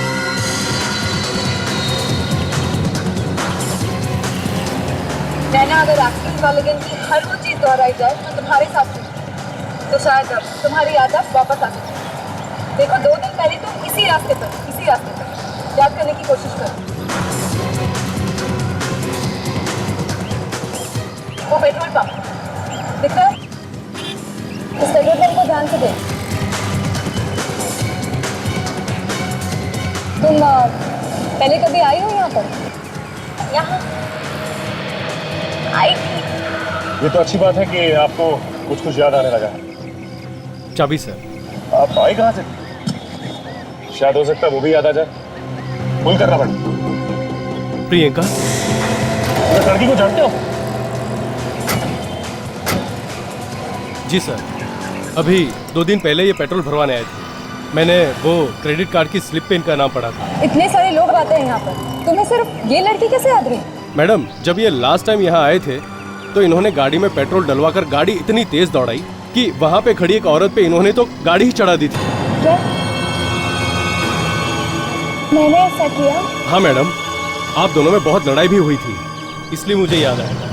नैना, अगर एक्टिंग वाले दिन की हर वो चीज दोहराई जाए तो तुम्हारे साथ तो शायद अब तुम्हारी याददाश्त वापस आ सकती। देखो, 2 दिन पहले तुम इसी रास्ते पर याद करने की कोशिश करो। वो पेट्रोल पंप दिख रहा है? इस पेट्रोल पंप को ध्यान से देख। तुम पहले कभी आई हो यहाँ पर? यहाँ आई थी। ये तो अच्छी बात है कि आपको कुछ कुछ याद आने लगा। चाबी सर। आप आए कहाँ से? शायद हो सकता है वो भी याद आ जाए। फोन करना पड़ेगा। प्रियंका, उस लड़की को जानते हो? जी सर, अभी 2 दिन पहले ये पेट्रोल भरवाने आए थे। मैंने वो क्रेडिट कार्ड की स्लिप पे इनका नाम पढ़ा था। इतने सारे लोग आते हैं यहाँ पर, तुम्हें सिर्फ ये लड़की कैसे याद रही? मैडम, जब ये लास्ट टाइम यहाँ आए थे तो इन्होंने गाड़ी में पेट्रोल डलवाकर गाड़ी इतनी तेज दौड़ाई कि वहाँ पे खड़ी एक औरत पे इन्होंने तो गाड़ी ही चढ़ा दी थी। क्या मैंने ऐसा किया? हाँ मैडम, आप दोनों में बहुत लड़ाई भी हुई थी, इसलिए मुझे याद आया।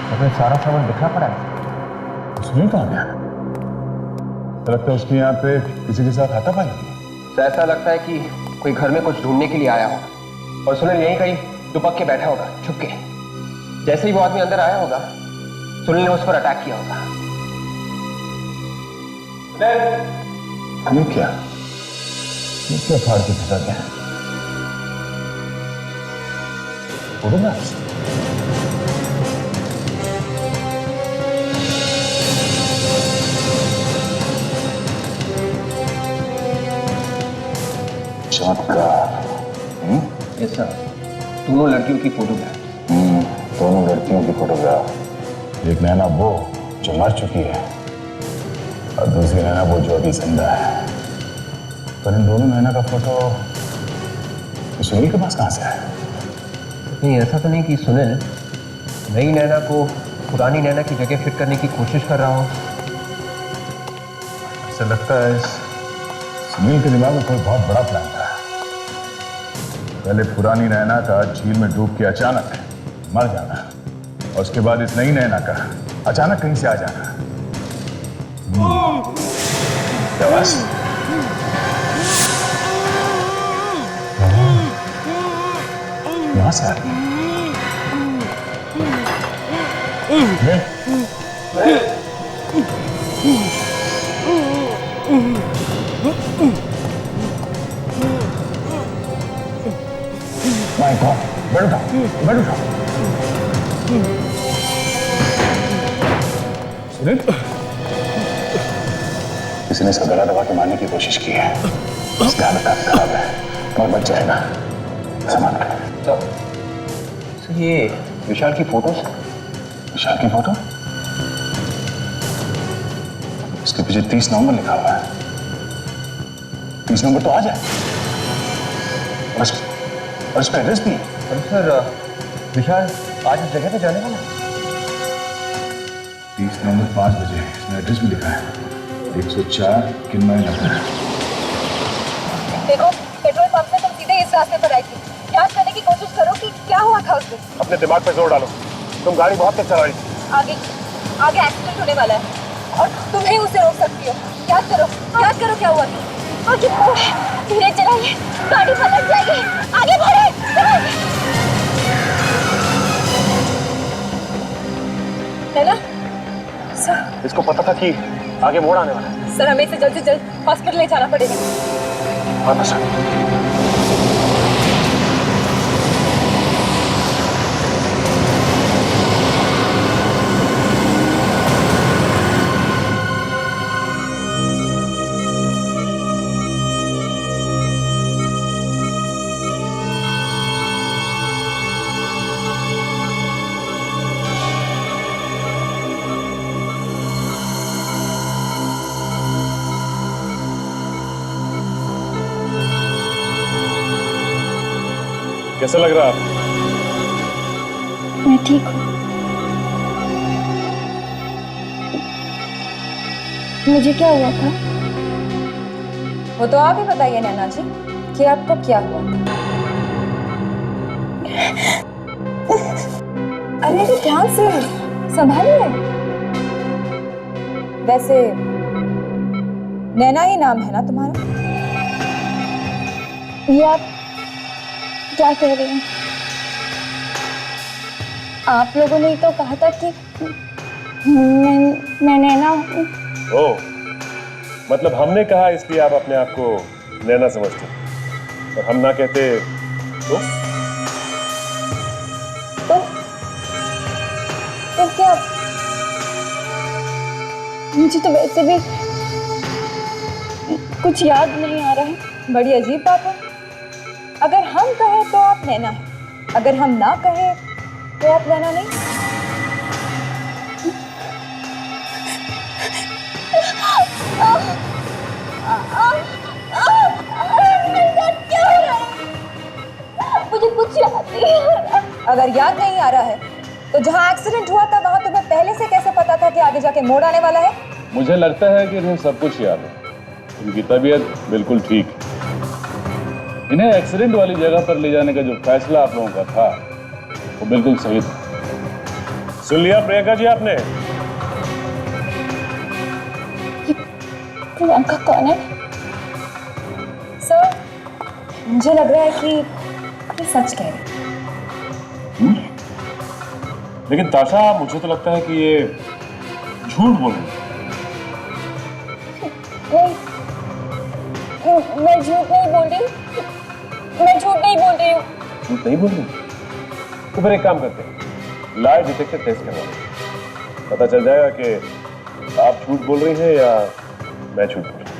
अपने सारा सामान दिखा पड़ा है। सुनील कहाँ गया? लगता है उसके यहाँ पे किसी के साथ हाथापाई। तो ऐसा लगता है कि कोई घर में कुछ ढूंढने के लिए आया होगा और सुनील यहीं कहीं दुपक के बैठा होगा छुप के। जैसे ही वो आदमी अंदर आया होगा, सुनील ने उस पर अटैक किया होगा। ये क्या फाड़ के फंसा गया? फोटोग्राफ्स? चमत्कार। यस सर, दोनों लड़कियों की फोटोग्राफ। दोनों लड़कियों की फोटोग्राफ। एक नैना वो जो मर चुकी है और दूसरी नैना वो जो अभी जिंदा है। पर इन दोनों नैना का फोटो सुनील के पास कहाँ से है? नहीं, ऐसा तो नहीं कि सुनील नई नैना को पुरानी नैना की जगह फिट करने की कोशिश कर रहा हो। ऐसा लगता है सुनील के दिमाग में कोई बहुत बड़ा प्लान था। पहले पुरानी नैना का झील में डूब के अचानक मर जाना और उसके बाद इस नई नैना का अचानक कहीं से आ जाना। शाबाश। यहाँ से आ रही माय गॉड, बैठ उठाओ, बैठ उठाओ। सुनील, किसी ने इसका गला दबा के मारने की कोशिश की है। इसकी हालत काफी खराब है और बच जाएगा। सामान तो ये विशाल की फोटो? विशाल की फोटो? इसके पीछे 30 नवंबर लिखा हुआ है। 30 नवंबर तो आज है और इस पर एड्रेस भी है। सर, विशाल आज इस जगह पे जाने वाला है। 30 नवंबर 5 बजे इसमें एड्रेस भी लिखा है। 104 किन्मय नगर। देखो, पेट्रोल पंप से तुम सीधे इस रास्ते पर आई थी। जांच करने की कोशिश करो कि क्या हुआ था उस दिन। अपने दिमाग पे जोर डालो। तुम गाड़ी बहुत तेज चला रही थी। आगे आगे एक्सीडेंट होने वाला है और तुम ही उसे रोक सकती हो। याद करो क्या हुआ था। आगे धीरे चलाइए, गाड़ी पलट जाएगी। आगे बढ़े। नैना सर, इसको पता था कि आगे मोड़ आने वाला है। सर हमें इसे जल्द से जल्द हॉस्पिटल ले जाना पड़ेगा। हाँ सर। कैसा लग रहा है? मैं ठीक हूँ। मुझे क्या हुआ था? वो तो आप ही बताइए नैना जी कि आपको क्या हुआ था। अरे ध्यान से संभालिए। वैसे नैना ही नाम है ना तुम्हारा? ये आप क्या कह रहे हैं? आप लोगों ने ही तो कहा था कि मैं नैना हूँ। ओ, मतलब हमने कहा इसलिए आप अपने आप को नैना समझते हैं और हम ना कहते तो क्या? मुझे तो वैसे भी कुछ याद नहीं आ रहा है। बड़ी अजीब बात है। अगर हम कहें तो आप नैना है, अगर हम ना कहें तो आप नैना नहीं। मुझे कुछ याद नहीं आ रहा। अगर याद नहीं आ रहा है तो जहाँ एक्सीडेंट हुआ था वहां तुम्हें पहले से कैसे पता था कि आगे जाके मोड़ आने वाला है? मुझे लगता है कि इन्हें सब कुछ याद है। इनकी तबीयत बिल्कुल ठीक है। इन्हें एक्सीडेंट वाली जगह पर ले जाने का जो फैसला आप लोगों का था वो बिल्कुल सही था। सुन लिया प्रियंका जी आपने? प्रियंका कौन है? सर मुझे लग रहा है कि ये सच कह रही है। लेकिन ताशा, मुझे तो लगता है कि ये झूठ बोल रही है। मैं झूठ नहीं बोल रही। मैं झूठ नहीं बोल रही हूँ। झूठ नहीं बोल रही? तो फिर एक काम करते हैं, लाई डिटेक्टर टेस्ट करवाओ। पता चल जाएगा कि आप झूठ बोल रही हैं या मैं झूठ बोल रहा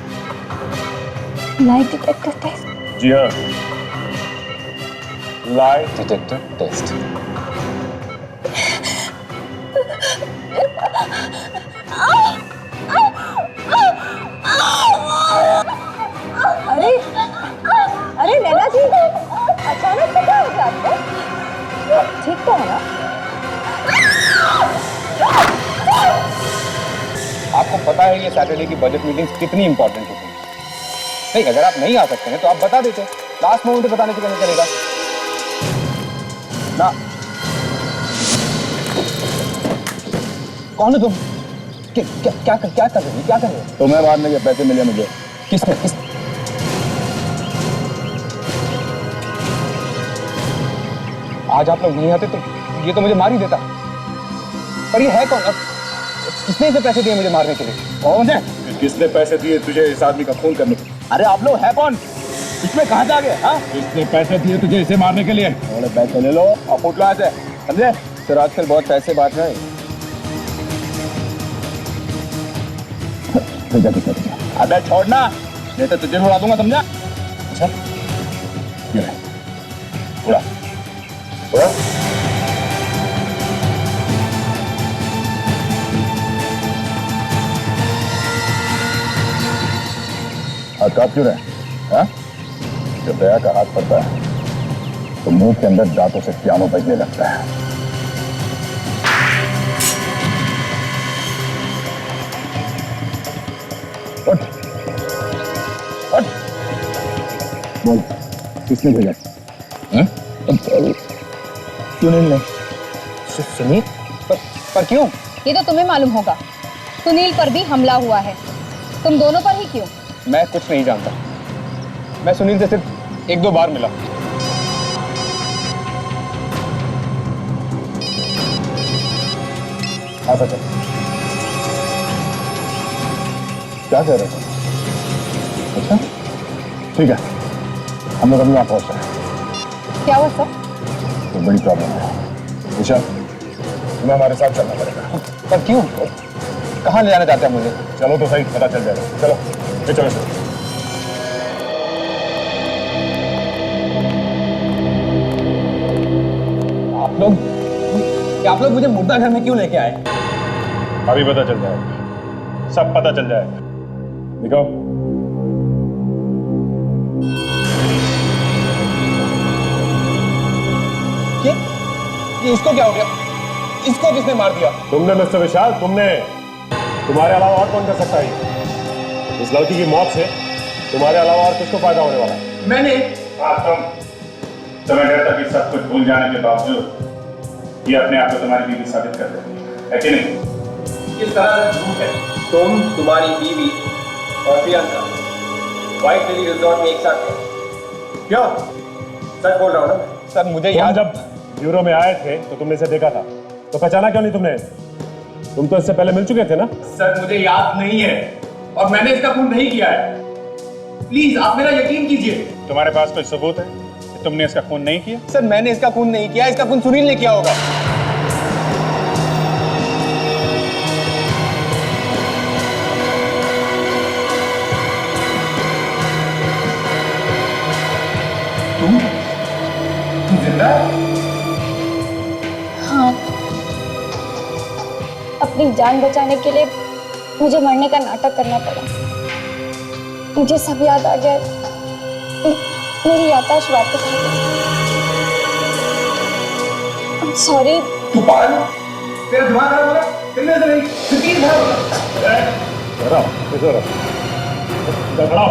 हूँ। Lie detector test? जी हाँ, लाई डिटेक्टर टेस्ट। अरे अरे नैना जी, अचानक से क्या हो गया आपको? ठीक तो है ना? आपको पता है ये सैटरडे की बजट मीटिंग्स कितनी इंपॉर्टेंट होती है। नहीं, अगर आप नहीं आ सकते हैं तो आप बता देते। लास्ट मोमेंट पे बताने से कैसे चलेगा ना? कौन है तुम? क्या कर रहे हो? तो मैं मारने के पैसे मिले मुझे। किसने? आज आप लोग नहीं आते तो ये तो मुझे मार ही देता। पर ये है कौन? किसने इसे पैसे दिए मुझे मारने के लिए? कौन है? किसने पैसे दिए तुझे इस आदमी का खून करने के? अरे आप लोग है कौन? इसमें कहाँ जा गए? हाँ, किसने पैसे दिए तुझे इसे मारने के लिए? थोड़े पैसे ले लो और फुट लो ऐसे, समझे? सर आजकल बहुत पैसे बांट रहे हैं। अबे छोड़ना, नहीं तो तुझे उड़ा दूंगा, समझा? अच्छा, ये ले, उड़ा, उड़ा। हाथ कांप क्यों रहे? हाँ? जब दया का हाथ पड़ता है तो मुंह के अंदर दांतों से पियानो बजने लगता है। उठ, उठ, बोल, किसने भेजा? हाँ? सुनील ने। सुनील? पर क्यों? ये तो तुम्हें मालूम होगा। सुनील पर भी हमला हुआ है, तुम दोनों पर ही क्यों? मैं कुछ नहीं जानता। मैं सुनील से सिर्फ 1-2 बार मिला। हाँ सच है। क्या कह रहे थे? अच्छा ठीक है, हम लोग अभी वहां पहुंच रहे हैं। क्या हुआ सर? तो बड़ी प्रॉब्लम है ईशा, तुम्हें हमारे साथ चलना पड़ेगा। पर क्यों? कहाँ ले जाना चाहते हैं मुझे? चलो तो सही, पता चल जाएगा। चलो ये चलो सर। आप लोग मुझे मुर्दा घर में क्यों लेके आए? अभी पता चल जाएगा, सब पता चल जाएगा। दिखाओ। ये इसको क्या हो गया? इसको किसने मार दिया? तुमने मिस्टर विशाल, तुमने। तुम्हारे अलावा और कौन कर सकता है? इस लड़की की मौत से तुम्हारे अलावा और किसको फायदा होने वाला है? मैंने। तुम्हें डर था कि सब कुछ भूल जाने के बावजूद ये अपने आप को तुम्हारी बीवी साबित कर देती है कि नहीं? किस तरह से झूठ है? तुम, तुम्हारी बीवी और प्रियंका व्हाइट लिली रिजॉर्ट में एक साथ थे। क्यों? सच बोल रहा हूँ ना सर। मुझे तुम याद। जब ब्यूरो में आए थे तो तुमने इसे देखा था, तो पहचाना क्यों नहीं तुमने? तुम तो इससे पहले मिल चुके थे ना? सर मुझे याद नहीं है और मैंने इसका खून नहीं किया है। प्लीज आप मेरा यकीन कीजिए। तुम्हारे पास कोई सबूत है कि तुमने इसका खून नहीं किया? सर मैंने इसका खून नहीं किया, इसका खून सुनील ने किया होगा। तुम जिंदा है? हाँ, अपनी जान बचाने के लिए मुझे मरने का नाटक करना पड़ा। मुझे सब याद आ गया, मेरी याददाश्त वापस आ गई। I'm sorry। तू पागल है? तेरा दिमाग खराब हो गया? तेरे से नहीं, यकीन खराब हो गया। डराओ, कैसे रहो? डराओ।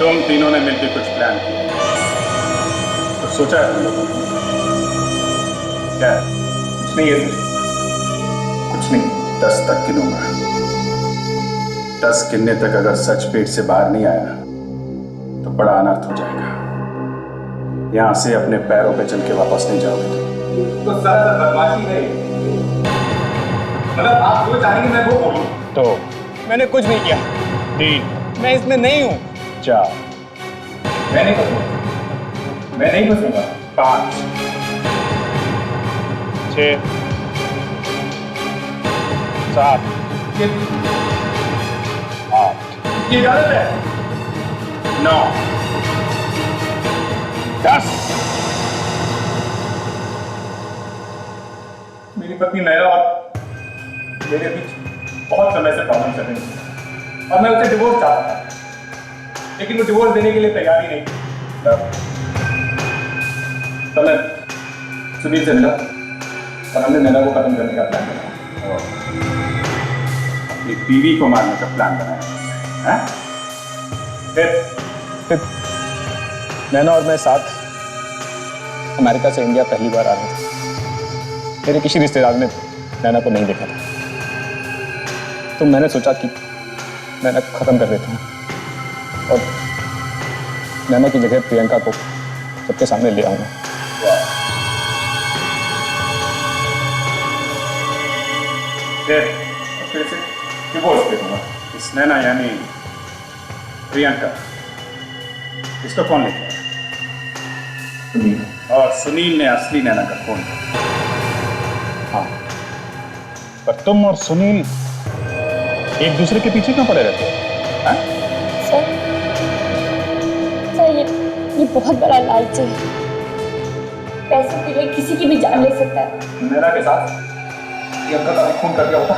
तुम तीनों ने मिलकर कुछ प्लान किया, तो सोचा है तुम लोगों ने? क्या है? कुछ नहीं है सर। कुछ नहीं, 10 तक गिनूंगा। 10 गिनने तक अगर सच पेट से बाहर नहीं आया तो बड़ा अनर्थ हो जाएगा। यहां से अपने पैरों पे चल के वापस नहीं जाओगे। तो सर बदमाशी नहीं, मतलब आप जो चाहेंगे मैं वो बोलूं। तो मैंने कुछ नहीं किया। 3, मैं इसमें नहीं हूं। 4, मैं नहीं फंसूंगा। मैं नहीं फंसूंगा। 5, 6, 7, 8, ये गलत है। 9, 10। मेरी पत्नी नैना और मेरे बीच बहुत समय से प्रॉब्लम चल रही थी और मैं उसे डिवोर्स चाहता था, लेकिन वो डिवोर्स देने के लिए तैयार ही नहीं थी। तब मैं सुनील से मिला और हमने नैना को खत्म करने का प्लान बनाया। अपनी बीवी को मारने का प्लान बनाया है? फिर नैना और मैं साथ अमेरिका से इंडिया पहली बार आ रहे थे। मेरे किसी रिश्तेदार ने नैना को नहीं देखा था, तो मैंने सोचा कि नैना को खत्म कर देते हैं और नैना की जगह प्रियंका को सबके सामने ले आऊंगा। फिर से डिवोर्स दे दूंगा। इस नैना यानी प्रियंका, इसको कौन लेके आया? सुनील। और सुनील ने असली नैना का खून किया। हाँ, पर तुम और सुनील एक दूसरे के पीछे क्यों पड़े रहते हो? हाँ? सर ये बहुत बड़ा लालच है। पैसे के लिए किसी की भी जान ले सकता है। नैना के साथ प्रियंका का भी खून कर दिया होता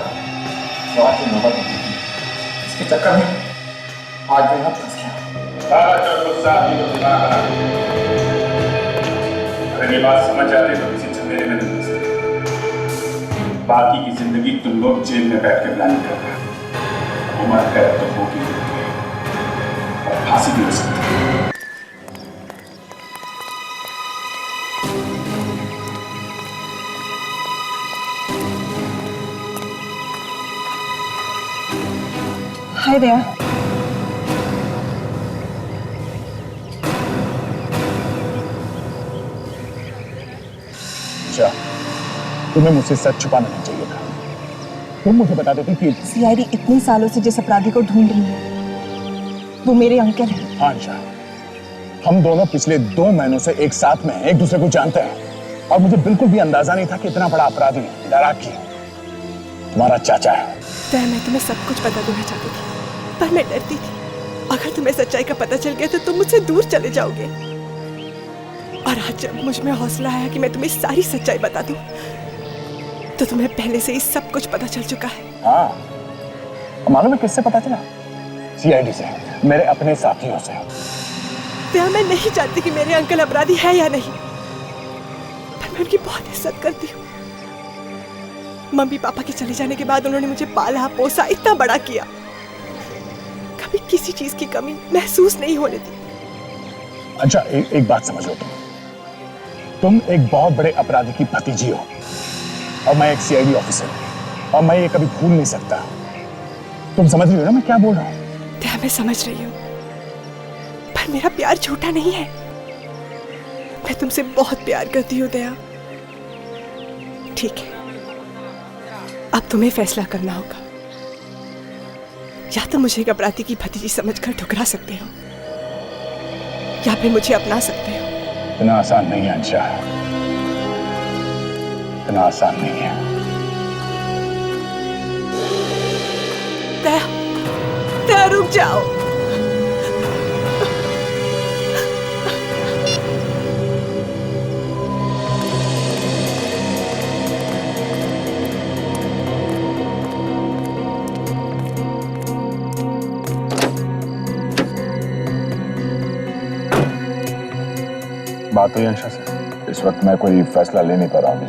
तो आज ये नौबत नहीं थी। इसके चक्कर में आज मैं यहाँ फंस गया। सारा जो गुस्सा अभी तो दिमाग आ रहा। अगर ये बात समझ आती तो किसी झमेले में नहीं फंसते। बाकी की जिंदगी तुम लोग जेल में बैठ के प्लानिंग कर रहे हो। उम्र है तो होगी और फांसी भी हो सकती है। हाय दया। अच्छा, तुम्हें मुझसे सच छुपाना नहीं चाहिए था। तुम मुझे बता देती कि सीआईडी इतने सालों से जिस अपराधी को ढूंढ रही है वो मेरे अंकल हैं। हाँ अंशा, हम दोनों पिछले 2 महीनों से एक साथ में हैं, एक दूसरे को जानते हैं, और मुझे बिल्कुल भी अंदाजा नहीं था कि इतना बड़ा अपराधी डराकी तुम्हारा चाचा है। दया, मैं तुम्हें सब कुछ बता देना चाहती थी, पर मैं डरती थी अगर तुम्हें सच्चाई का पता चल गया तो तुम मुझसे दूर चले जाओगे। और आज जब मुझ में हौसला आया कि मैं तुम्हें सारी सच्चाई बता दूं, तो तुम्हें पहले से ही सब कुछ पता चल चुका है। हाँ, मालूम है किससे पता चला? सीआईडी से, मेरे अपने साथियों से। दया, मैं नहीं जानती कि मेरे अंकल अपराधी है या नहीं, पर मैं उनकी बहुत इज्जत करती हूँ। मम्मी पापा के चले जाने के बाद उन्होंने मुझे पाला पोसा, इतना बड़ा किया, कभी किसी चीज की कमी महसूस नहीं होने दी। अच्छा, एक बात समझ लो, तुम एक बहुत बड़े अपराधी की भतीजी हो और मैं एक सीआईडी ऑफिसर हूं, और मैं ये कभी भूल नहीं सकता। तुम समझ रही हो ना मैं क्या बोल रहा हूं? दया, मैं समझ रही हूँ, पर मेरा प्यार झूठा नहीं है। मैं तुमसे बहुत प्यार करती हूँ दया। ठीक है, अब तुम्हें फैसला करना होगा। या तो मुझे एक अपराधी की भतीजी समझकर ठुकरा सकते हो, या फिर मुझे अपना सकते हो। इतना आसान नहीं है अंशा, इतना आसान नहीं है। दया, दया रुक जाओ। बात हुई अंशा से। इस वक्त मैं कोई फैसला ले नहीं पा रहा हूँ,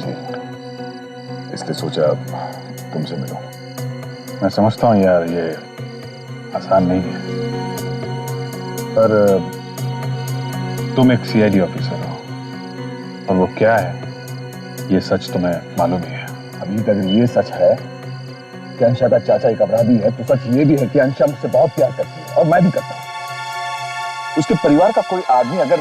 इसलिए सोचा तुमसे मिलूं। मैं समझता हूँ यार ये आसान नहीं है, पर तुम एक सीआईडी ऑफिसर हो, और वो क्या है ये सच तुम्हें मालूम ही है। अभी अगर ये सच है कि अंशा का चाचा एक अपराधी है, तो सच ये भी है कि अंशा मुझसे बहुत प्यार करती है, और मैं भी करता हूँ। उसके परिवार का कोई आदमी अगर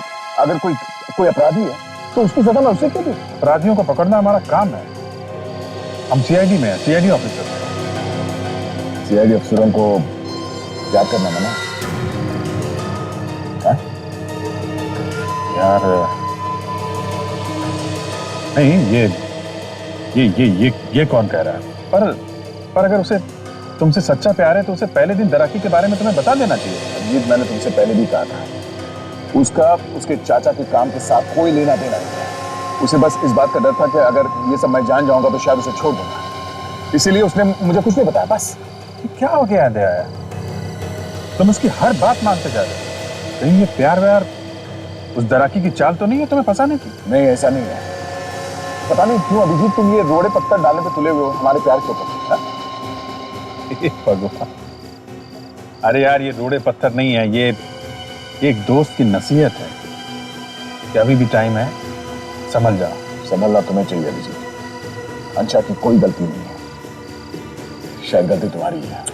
कोई अपराधी है तो उसकी सजा मैं उसे क्यों दूं? अपराधियों को पकड़ना हमारा काम है। हम सीआईडी में हैं, सीआईडी ऑफिसर। सीआईडी अफसरों को याद करना मना है? यार नहीं, ये कौन कह रहा है? पर अगर उसे तुमसे सच्चा प्यार है तो उसे पहले दिन दराकी के बारे में तुम्हें बता देना चाहिए। ये मैंने तुमसे पहले भी कहा था, उसका उसके चाचा के काम के साथ कोई लेना देना नहीं है। उसे बस इस बात का डर था कि अगर ये सब मैं जान जाऊंगा तो शायद उसे छोड़ दूंगा, इसीलिए उसने मुझे कुछ नहीं बताया। बस क्या हो गया है दया, तुम उसकी हर बात मानते जा रहे हो। कहीं ये प्यार व्यार उस दराकी की चाल तो नहीं है तुम्हें फंसाने की? नहीं, ऐसा नहीं है। पता नहीं क्यों अभिजीत तुम ये रोड़े पत्थर डालने पे तुले हुए हो हमारे प्यार के ऊपर। भगवान, अरे यार ये रोड़े पत्थर नहीं है, ये एक दोस्त की नसीहत है कि अभी भी टाइम है, संभल जाओ। संभलना तुम्हें चाहिए अभिजीत, अंशा की कोई गलती नहीं है, शायद गलती तुम्हारी है।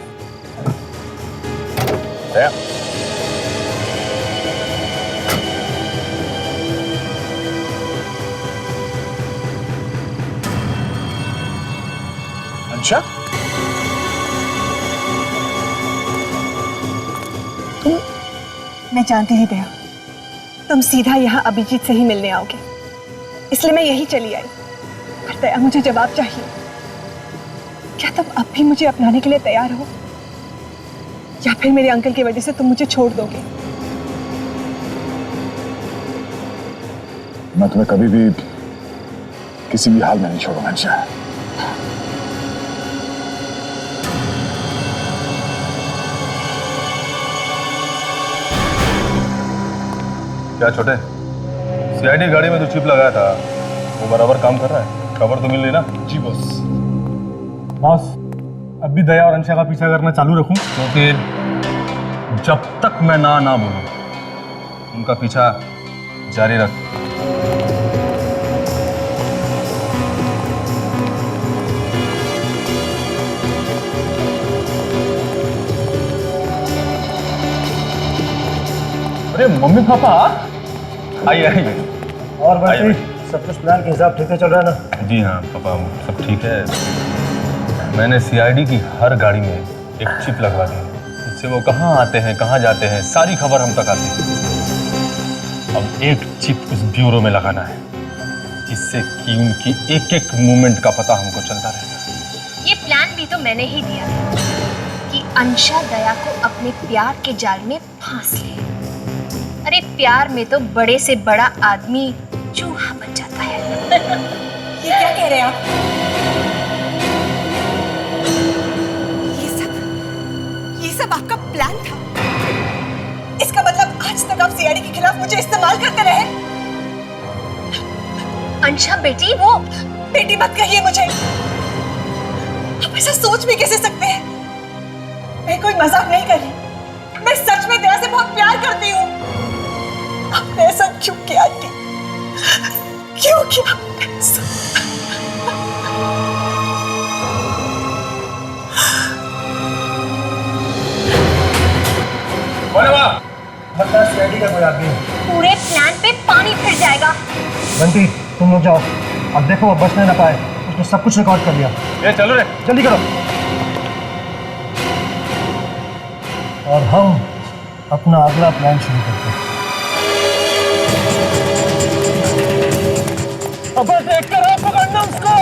अंशा, मैं जानती थी दया, तुम सीधा यहाँ अभिजीत से ही मिलने आओगे, इसलिए मैं यही चली आई। पर दया, मुझे जवाब चाहिए। क्या तुम अब भी मुझे अपनाने के लिए तैयार हो, या फिर मेरे अंकल की वजह से तुम मुझे छोड़ दोगे? मैं तुम्हें कभी भी किसी भी हाल में नहीं छोड़ूंगा अंशा। क्या छोटे, सीआईडी गाड़ी में जो चिप लगाया था वो बराबर काम कर रहा है? खबर तो मिल रही ना? जी बॉस। बॉस, अब भी दया और अंशा का पीछा करना चालू रखूं? तो फिर जब तक मैं ना बोलूं उनका पीछा जारी रख। मम्मी पापा आइए आइए। और बंटी सब कुछ प्लान के हिसाब ठीक से चल रहा है ना? जी हाँ पापा, सब ठीक है। मैंने सीआईडी की हर गाड़ी में एक चिप लगवा दी है, जिससे वो कहाँ आते हैं कहाँ जाते हैं सारी खबर हम तक आती है। अब एक चिप उस ब्यूरो में लगाना है, जिससे कि उनकी एक एक मूवमेंट का पता हमको चलता रहेगा। ये प्लान भी तो मैंने ही दिया था कि अंशा दया को अपने प्यार के जाल में फांस ले। अरे प्यार में तो बड़े से बड़ा आदमी चूहा बन जाता है। ये क्या कह रहे हैं आप? ये सब आपका प्लान था? इसका मतलब आज तक आप सीआईडी के खिलाफ मुझे इस्तेमाल करते रहे? अंशा बेटी, वो बेटी मत कहिए मुझे। आप ऐसा सोच भी कैसे सकते हैं? मैं कोई मजाक नहीं कर रही, मैं सच में दया से बहुत प्यार करती हूँ। आपने ऐसा क्यों किया आंटी? क्यों किया आपने ऐसा? बता सीआईडी का कोई आदमी है? पूरे प्लान पे पानी फिर जाएगा। बंटी तुम लोग जाओ, अब देखो वो बचने ना पाए। उसने सब कुछ रिकॉर्ड कर लिया। ये चलो रे, जल्दी करो। और हम अपना अगला प्लान शुरू करते हैं। अबे देख कर आप पकड़ना उसको।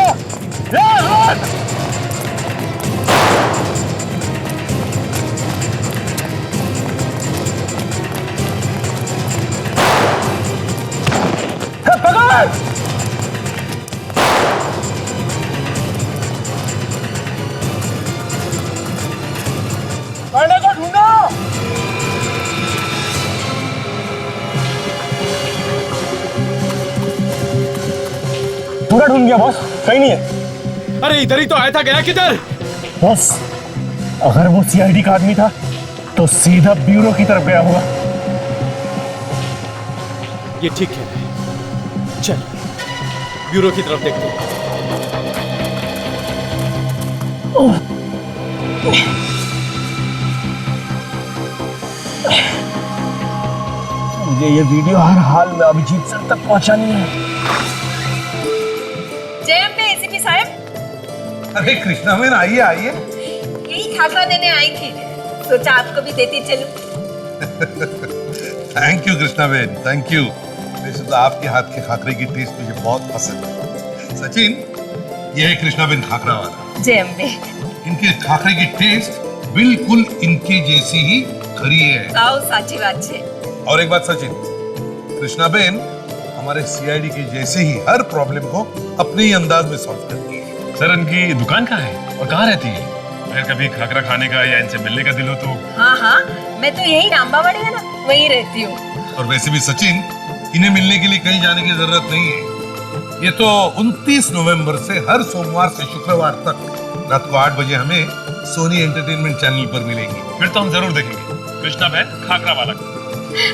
पकड़ को ढूंढो। पूरा ढूंढ गया बॉस, कहीं नहीं है। अरे इधर ही तो आया था, गया किधर? बॉस अगर वो सीआईडी का आदमी था तो सीधा ब्यूरो की तरफ गया होगा। ये ठीक है, चल ब्यूरो की तरफ देखते हैं। मुझे ये वीडियो हर हाल में अभिजीत सर तक पहुंचानी है। जय अम्बे एसीपी साहब। अरे कृष्णा बहन आइए आइए। यही खाखरा देने आई थी, सोचा आपको भी देती चलूं। थैंक यू कृष्णा बहन, थैंक यू। वैसे तो आपके हाथ के खाकरे की टेस्ट मुझे बहुत पसंद है। सचिन, ये है कृष्णा बहन खाकरा वाला। जय अम्बे। इनके खाकरे की टेस्ट बिल्कुल इनके जैसी ही खरी है। आओ साची बात छे। और एक बात सचिन, कृष्णा बहन हमारे सीआईडी के जैसे ही हर प्रॉब्लम को अपने ही अंदाज में सॉल्व करती है। सर इनकी दुकान कहाँ है और कहाँ रहती है? अगर कभी खाकरा खाने का या इनसे मिलने का दिल हो तो। हाँ हाँ, मैं तो यही रामबावाड़ी है ना, वहीं रहती हूँ। और वैसे भी सचिन, इन्हें मिलने के लिए कहीं जाने की जरूरत नहीं है। ये तो 29 नवंबर से हर सोमवार से शुक्रवार तक रात को 8 बजे हमें सोनी एंटरटेनमेंट चैनल पर मिलेंगी। फिर तो हम जरूर देखेंगे कृष्णा बहन खाकरा वाला।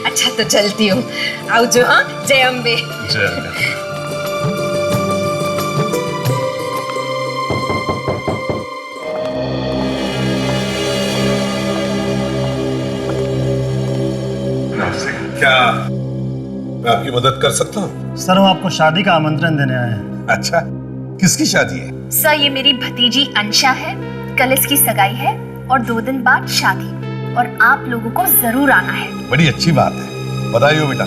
अच्छा तो चलती हूँ, आओ जो। हाँ, जय अम्बे। जय अम्बे। क्या मैं आपकी मदद कर सकता हूँ? सर हम आपको शादी का आमंत्रण देने आए हैं। अच्छा, किसकी शादी है? सर ये मेरी भतीजी अंशा है, कल इसकी सगाई है और 2 दिन बाद शादी, और आप लोगों को जरूर आना है। बड़ी अच्छी बात है, बधाई हो बेटा।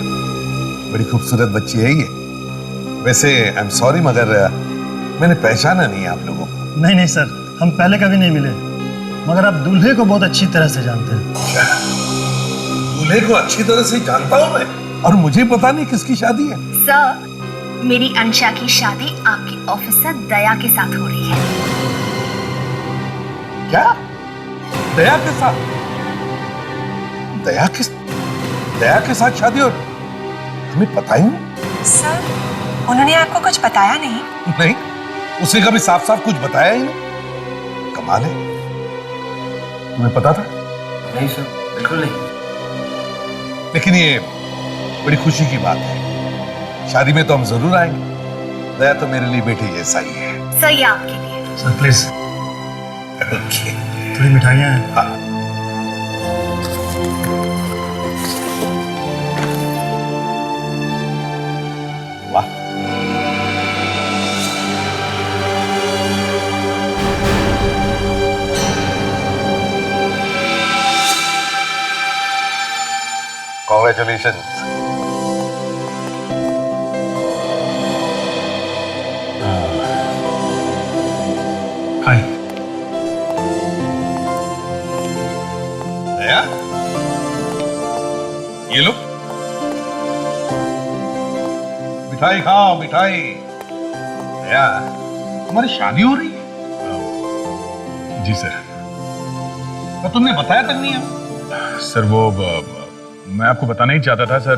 बड़ी खूबसूरत बच्ची है ये। वैसे आई एम सॉरी मगर मैंने पहचाना नहीं आप लोगों को। नहीं नहीं सर, हम पहले कभी नहीं मिले, मगर आप दूल्हे को बहुत अच्छी तरह से जानते हैं। दूल्हे को अच्छी तरह से जानता हूँ मैं, और मुझे पता नहीं किसकी शादी है। सर मेरी अंशा की शादी आपकी ऑफिसर दया के साथ हो रही है। क्या? दया के साथ? दया के साथ शादी? और हमें पता ही नहीं। सर उन्होंने आपको कुछ बताया नहीं? नहीं, उसे कभी साफ साफ कुछ बताया ही नहीं। कमाल है। तुम्हें पता था? नहीं सर, बिल्कुल नहीं। लेकिन ये बड़ी खुशी की बात है। शादी में तो हम जरूर आएंगे। दया तो मेरे लिए बेटे जैसा ही है। सर ये आपके लिए। सर प्लीज थोड़ी मिठाइयाँ हैं। हाँ। कॉन्ग्रेचुलेशन। हाय। दया, ये लो मिठाई खाओ, मिठाई। दया, तुम्हारी शादी हो रही है? जी सर। तो तुमने बताया तक नहीं है? सर वो मैं आपको बताना ही चाहता था सर,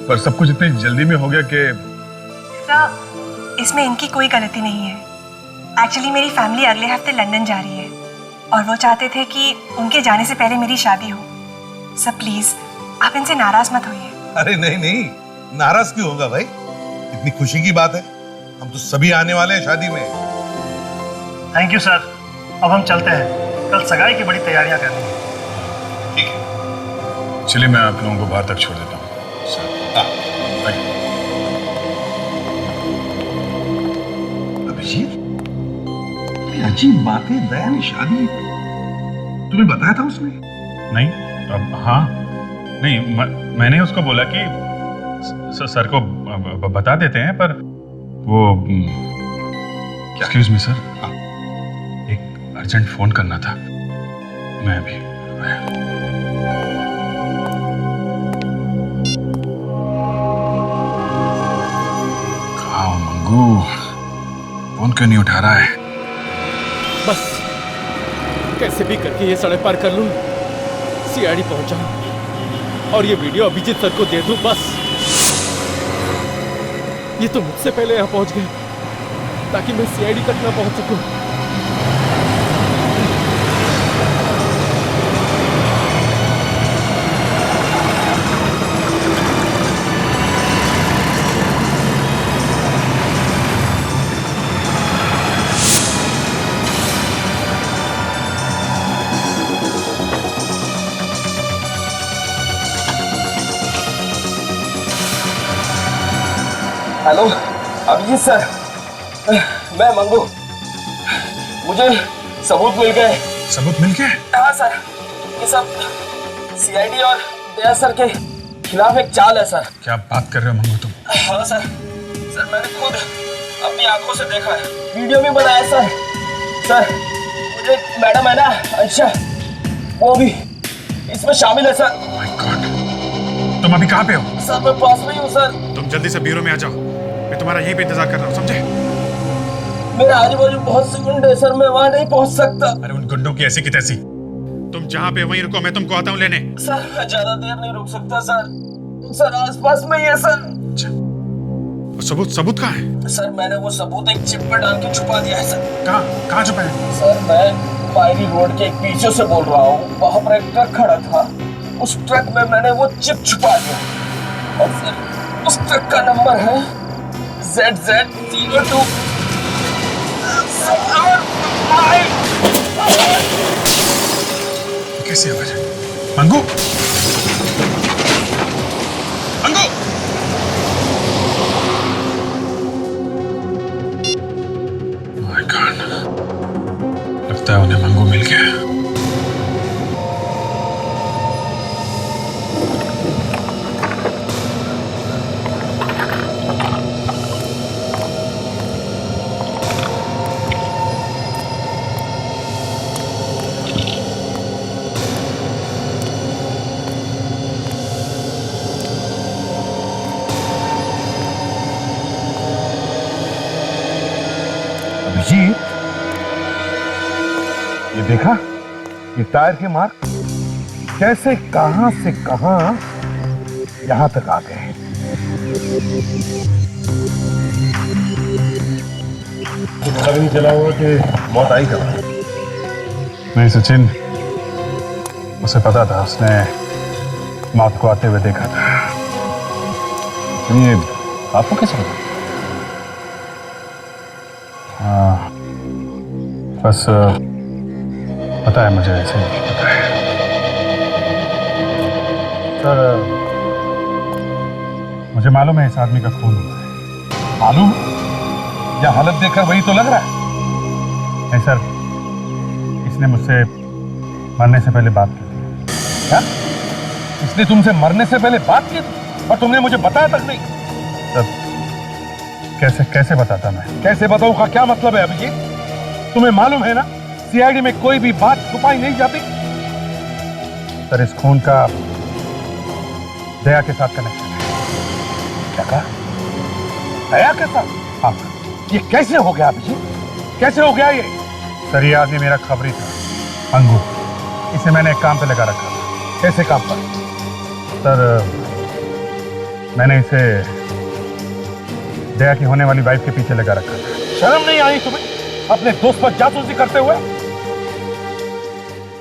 पर सब कुछ इतनी जल्दी में हो गया कि सर, इसमें इनकी कोई गलती नहीं है। एक्चुअली मेरी फैमिली अगले हफ्ते लंदन जा रही है और वो चाहते थे कि उनके जाने से पहले मेरी शादी हो। सर प्लीज आप इनसे नाराज मत होइए। अरे नहीं नहीं, नाराज क्यों होगा भाई? इतनी खुशी की बात है, हम तो सभी आने वाले हैं शादी में। Thank you sir. अब हम चलते हैं, कल सगाई की बड़ी तैयारियां करनी है। ठीक है, चलिए मैं आप लोगों को बाहर तक छोड़ देता हूँ सर। हाँ। Thank you. अभिजीत, अजीब बात है, दया ने शादी तुम्हें बताया था उसने? नहीं, अब हाँ नहीं, मैंने उसको बोला कि सर को बता देते हैं, पर वो एक्सक्यूज मी सर, एक अर्जेंट फोन करना था, मैं अभी आया। कहाँ हो मंगू? फोन क्यों नहीं उठा रहा है? बस कैसे भी करके ये सड़क पार कर लूं, सीआईडी पहुंच जाऊं और ये वीडियो अभिजीत सर को दे दूं। बस ये तो मुझसे पहले यहां पहुंच गए ताकि मैं सीआईडी तक ना पहुंच सकूं। हेलो अभिजीत सर, मैं मंगू। मुझे सबूत मिल गए। सबूत मिल गए? हाँ सर, ये सब सीआईडी और दया सर के खिलाफ एक चाल है सर। क्या बात कर रहे हो मंगू तुम? हाँ सर, सर मैंने खुद अपनी आंखों से देखा है, वीडियो भी बनाया सर। सर मुझे मैडम है ना अंशा, वो भी इसमें शामिल है सर। माय गॉड, तुम अभी कहाँ पे हो? सर मैं पास में ही हूँ सर। तुम जल्दी से ब्यूरो में आ जाओ, मैं तुम्हारा यहीं पे इंतजार कर रहा हूँ, समझे? मेरा आजू बाजू बहुत से गुंडे हैं सर, मैं वहाँ नहीं पहुँच सकता। अरे उन गुंडों की ऐसी की तैसी, तुम जहाँ पे वहीं रुको, मैं तुमको आता हूँ लेने। सर मैं ज्यादा देर नहीं रुक सकता सर, सर आसपास में ही है सर। सबूत सबूत कहाँ है? सर मैंने वो सबूत एक चिप पे डाल के छुपा दिया है सर। कहाँ कहाँ छुपा है? सर मैं पायरी रोड के एक पीछे से बोल रहा हूँ, वहाँ पर एक ट्रक खड़ा था, उस ट्रक में मैंने वो चिप छुपा दिया और फिर उस ट्रक का नंबर है ZZ02। कैसे आवाज है? मंगू, मंगू! माय गॉड, लगता है उन्हें मंगू मिल गया। अभिजीत, ये देखा, ये टायर के मार्क कैसे कहां से कहां यहां तक आ गए। पता भी नहीं चला हुआ कि मौत आई कब। नहीं सचिन, उसे पता था, उसने मौत को आते हुए देखा था। ये आपको कैसे पता? हाँ, बस पता है मुझे, ऐसे ही पता है। सर मुझे मालूम है इस आदमी का खून हुआ है। मालूम? या हालत देखकर वही तो लग रहा है। नहीं सर, इसने मुझसे मरने से पहले बात की थी। क्या? इसने तुमसे मरने से पहले बात की थी और तुमने मुझे बताया तक नहीं। तब कैसे कैसे बताता मैं? कैसे बताऊं का क्या मतलब है अभिजीत? तुम्हें मालूम है ना, सीआईडी में कोई भी बात छुपाई नहीं जाती। सर, इस खून का दया के साथ कनेक्शन है। क्या कहा? दया के साथ? हाँ। ये कैसे हो गया अभिजीत? कैसे हो गया ये? सर, ये आदमी मेरा खबरी था, अंगू। इसे मैंने एक काम पे लगा रखा था। कैसे काम पर? सर, मैंने इसे दया की होने वाली वाइफ के पीछे लगा रखा था। शर्म नहीं आई तुम्हें अपने दोस्त पर जासूसी करते हुए?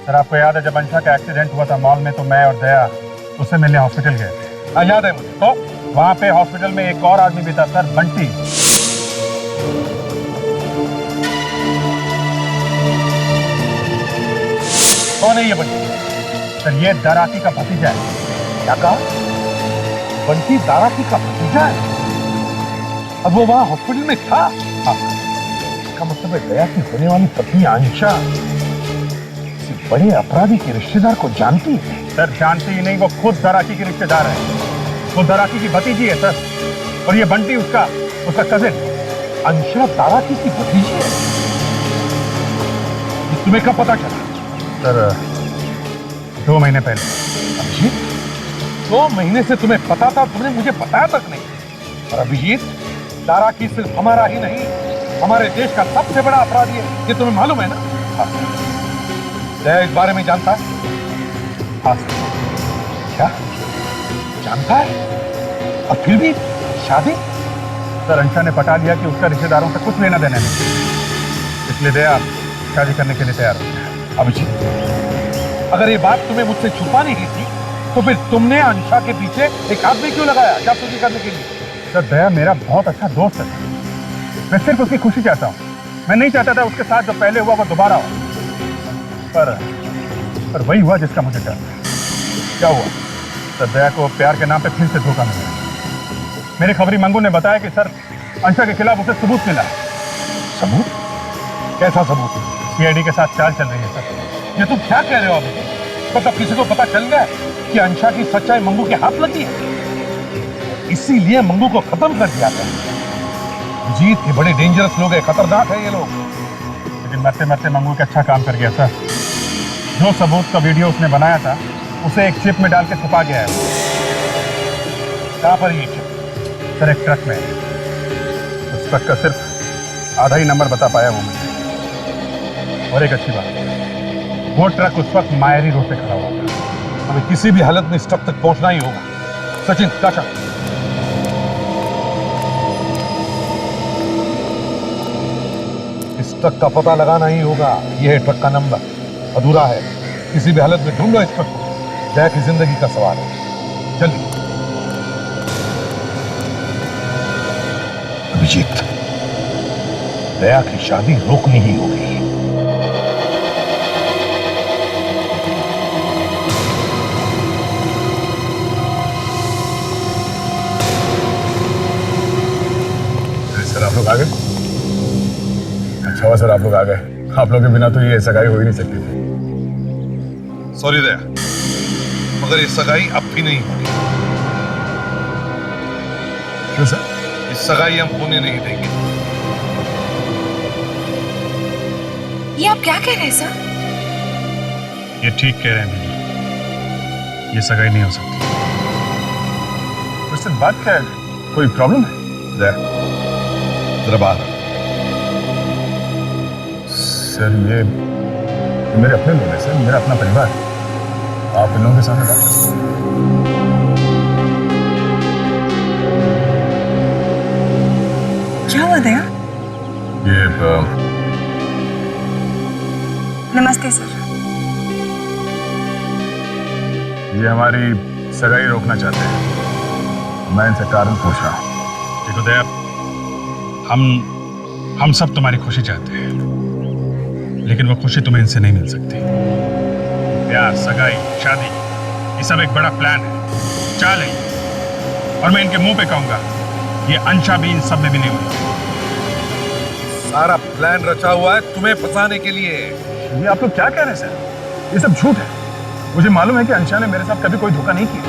सर, आपको याद है जब अंशा का एक्सीडेंट हुआ था मॉल में, तो मैं और दया उससे मिलने हॉस्पिटल गए थे। हाँ, याद है मुझे। तो वहां पे हॉस्पिटल में एक और आदमी भी था सर, बंटी। कौन है ये बंटी? सर, ये दाराकी का भतीजा है। क्या कहा? बंटी दाराकी का भतीजा है? अब वो वहां हॉस्पिटल में था? हाँ। इसका मतलब है दया की होने वाली पत्नी अंशा किसी बड़े अपराधी के रिश्तेदार को जानती है। सर, जानती ही नहीं, वो खुद दाराकी की रिश्तेदार है। वो दाराकी की भतीजी है सर, और ये बंटी उसका कजिन। अंशा दाराकी की भतीजी है? ये तुम्हें कब पता चला? सर, 2 महीने पहले। अभिजीत, 2 महीने से तुम्हें पता था, तुमने मुझे बताया तक नहीं। और अभिजीत, दाराकी सिर्फ हमारा ही नहीं, हमारे देश का सबसे बड़ा अपराधी है, ये तुम्हें मालूम है ना? हाँ। दया इस बारे में जानता है? हाँ सर। क्या जानता है? और फिर भी शादी? सर, अंशा ने पटा लिया कि उसका रिश्तेदारों से कुछ लेना देना नहीं, इसलिए दया शादी करने के लिए तैयार हो गया। अभिजीत, अगर ये बात तुम्हें मुझसे छुपानी ही थी, तो फिर तुमने अंशा के पीछे एक आदमी क्यों लगाया जासूसी करने के लिए? सर, दया मेरा बहुत अच्छा दोस्त है। मैं सिर्फ उसकी खुशी चाहता हूँ। मैं नहीं चाहता था उसके साथ जो पहले हुआ वो दोबारा हो। पर वही हुआ जिसका मुझे डर था। क्या हुआ? सर, दया को प्यार के नाम पे फिर से धोखा मिला। मेरे खबरी मंगू ने बताया कि सर, अंशा के खिलाफ उसे सबूत मिला। सबूत? कैसा सबूत? सीआईडी के साथ चाल चल रही है सर। ये तुम क्या कह रहे हो अभी? मतलब किसी को पता चल गया कि अंशा की सच्चाई मंगू के हाथ लगी है, इसीलिए मंगू को खत्म कर दिया गया। जीत के बड़े डेंजरस लोग हैं, खतरनाक है ये लोग। लेकिन मरते मरते मंगू के अच्छा काम कर गया सर। जो सबूत का वीडियो उसने बनाया था, उसे एक चिप में डाल के छुपा गया है। कहां पर ये चिप? सर, एक ट्रक में। उस ट्रक का सिर्फ आधा ही नंबर बता पाया वो मुझे। और एक अच्छी बात, वो ट्रक उस वक्त मायरी रोड पे खड़ा हुआ था। हमें किसी भी हालत में इस ट्रक तक पहुंचना ही होगा। सचिन, चाचा, इस ट्रक का पता लगाना ही होगा। यह है ट्रक का नंबर, अधूरा है। किसी भी हालत में ढूंढो इस ट्रक को। दया की जिंदगी का सवाल है। चलिए। अभिजीत, दया की शादी रोकनी ही होगी। सर, आप लोग आ गए? अच्छा हुआ सर, आप लोग आ गए। आप लोगों के बिना तो ये सगाई हो ही नहीं सकती थी। सॉरी दया, मगर ये सगाई अब भी नहीं होगी। क्यों सर? इस सगाई हम होने नहीं देंगे। ये आप क्या कह रहे हैं सर? ये ठीक कह रहे हैं दीदी, ये सगाई नहीं हो सकती। उससे बात क्या है? कोई प्रॉब्लम है? दया, जरा बाहर। सर, ये मेरे अपने लोग हैं सर, मेरा अपना परिवार है। आप इन लोगों के सामने बात कर सकते हैं। क्या हुआ दया? ये नमस्ते सर। ये हमारी सगाई रोकना चाहते हैं। मैं इनसे कारण पूछ रहा हूँ। देखो दया, हम सब तुम्हारी खुशी चाहते हैं, लेकिन वो खुशी तुम्हें इनसे नहीं मिल सकती। प्यार, सगाई, शादी, ये सब एक बड़ा प्लान है, चाल है। और मैं इनके मुंह पे कहूंगा, ये अंशा भी इन सब में भी नहीं हुई। सारा प्लान रचा हुआ है तुम्हें फंसाने के लिए। ये आप लोग क्या कह रहे हैं सर? ये सब झूठ है। मुझे मालूम है कि अंशा ने मेरे साथ कभी कोई धोखा नहीं किया।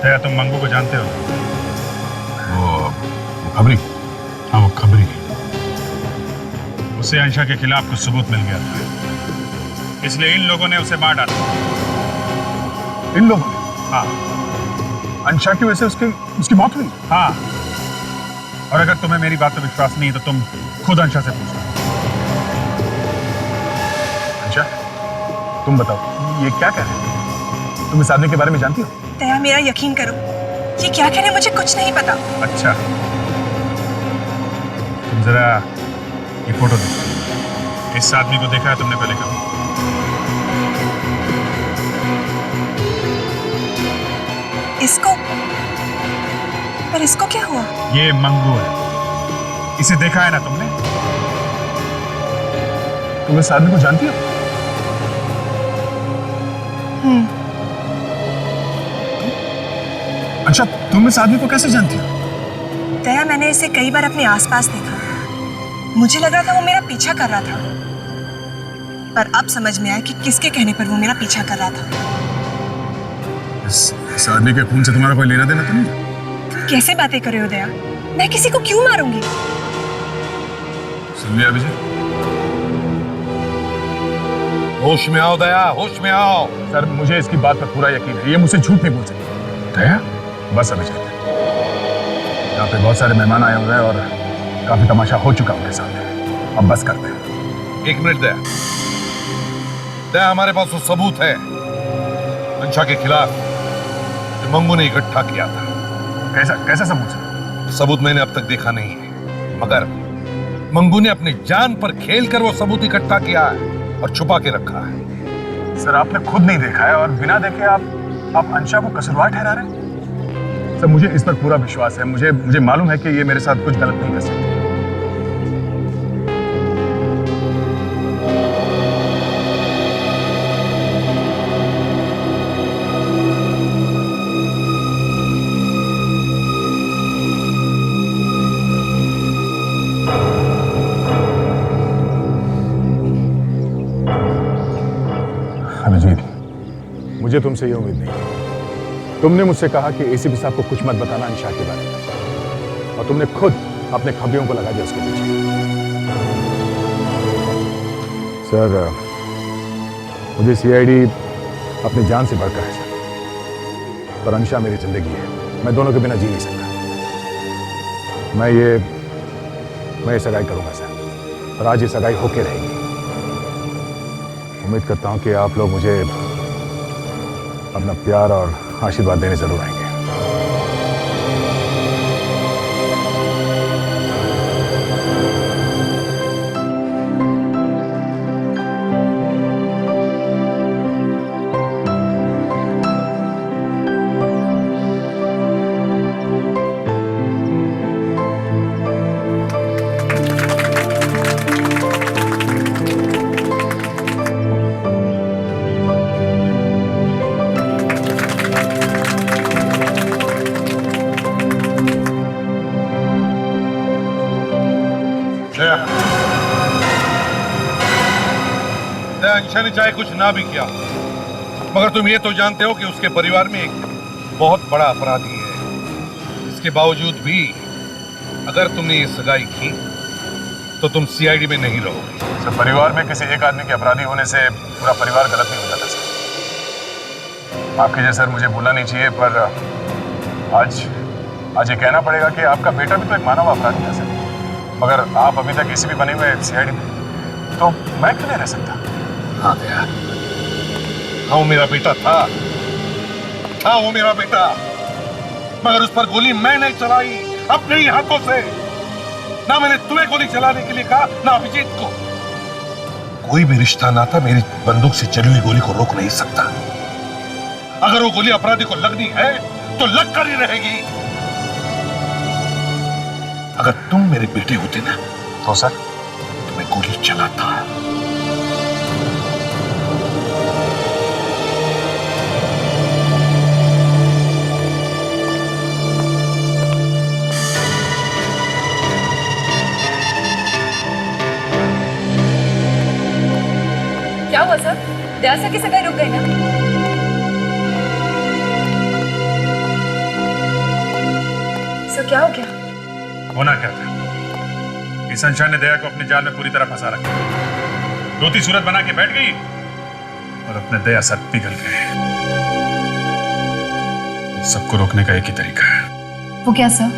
दया, तुम मंगू को जानते हो? वो खबरी? हाँ, वो खबरी। उसे अंशा के खिलाफ कुछ सबूत मिल गया था, इसलिए इन लोगों ने उसे मार डाला। इन लोगों ने? हाँ। अंशा की वजह से उसकी मौत हुई? हाँ। और अगर तुम्हें मेरी बात पर विश्वास नहीं है तो तुम खुद अंशा से पूछो। अंशा, तुम बताओ, ये क्या कह रहे हो? तुम इस आदमी के बारे में जानती हो? दया, मेरा यकीन करो, ये क्या कह रहे हैं मुझे कुछ नहीं पता। अच्छा, तुम जरा ये फोटो देखो। इस आदमी को देखा है तुमने पहले कभी? इसको? पर इसको क्या हुआ? ये मंगू है, इसे देखा है ना तुमने? तुम इस आदमी को जानती हो? अच्छा, तुम इस आदमी को कैसे जानती हो? दया, मैंने इसे कई बार अपने आसपास देखा। मुझे लग रहा था वो मेरा पीछा कर रहा था, पर अब समझ में आया कि किसके कहने पर वो मेरा पीछा कर रहा था। इस आदमी के खून से तुम्हारा कोई लेना देना तो नहीं? तुम कैसे बातें कर रहे हो दया? मैं किसी को क्यों मारूंगी? सुन लिया विजय? होश में आओ दया, होश में आओ। सर, मुझे इसकी बात पर पूरा यकीन है, ये मुझसे झूठ नहीं बोल सकती। दया, बस अभी चलते हैं। यहाँ पे बहुत सारे मेहमान आए हुए हैं और काफी तमाशा हो चुका उनके साथ। अब बस करते हैं। एक मिनट दया, दया, हमारे पास वो सबूत है अंशा के खिलाफ जो मंगू ने इकट्ठा किया था। कैसा सबूत? सबूत मैंने अब तक देखा नहीं है, मगर मंगू ने अपनी जान पर खेलकर वो सबूत इकट्ठा किया है और छुपा के रखा है। सर, आपने खुद नहीं देखा है और बिना देखे आप अंशा को कसूरवार ठहरा रहे हैं? सर, मुझे इस पर पूरा विश्वास है। मुझे मालूम है कि ये मेरे साथ कुछ गलत नहीं कर सकती। अभिजीत, मुझे तुमसे ये उम्मीद नहीं। तुमने मुझसे कहा कि एसीपी साहब को कुछ मत बताना अंशा के बारे में, और तुमने खुद अपने खबरियों को लगा दिया उसके पीछे। सर, मुझे सीआईडी अपनी जान से बढ़कर है सर, पर अंशा मेरी जिंदगी है, मैं दोनों के बिना जी नहीं सकता। मैं ये सगाई करूंगा सर, और आज ये सगाई होके रहेगी। उम्मीद करता हूं कि आप लोग मुझे अपना प्यार और आशीर्वाद देने जरूर आएंगे। अंशा ने चाहे कुछ ना भी किया, मगर तुम ये तो जानते हो कि उसके परिवार में एक बहुत बड़ा अपराधी है। इसके बावजूद भी अगर तुमने ये सगाई की तो तुम सीआईडी में नहीं रहोगे। सर, परिवार में किसी एक आदमी के अपराधी होने से पूरा परिवार गलत नहीं हो जाता सर। आपके जैसे सर मुझे भूलना नहीं चाहिए, पर आज ये कहना पड़ेगा कि आपका बेटा भी तो एक मानव अपराधी था सर, मगर आप अभी तक एसीपी बने हुए सीआईडी में, तो मैं क्यों नहीं रह सकता? हाँ दया, हाँ वो मेरा बेटा था, हाँ वो मेरा बेटा, मगर उस पर गोली मैं नहीं चलाई अपने ही हाथों से। ना मैंने तुम्हें गोली चलाने के लिए कहा, ना अभिजीत को। कोई भी रिश्ता नाता मेरी बंदूक से चली हुई गोली को रोक नहीं सकता। अगर वो गोली अपराधी को लगनी है तो लग कर ही रहेगी। अगर तुम मेरे बेटे होते ना तो सर तुम्हें गोली चलाता। क्या हुआ सर? दया सर की सगाई रुक गई ना? सर क्या हो गया? होना क्या था? इस संशय ने दया को अपने जाल में पूरी तरह फंसा रखा। रोती सूरत बना के बैठ गई और अपने दया सर पिघल गए। सबको रोकने का एक ही तरीका है। वो क्या सर?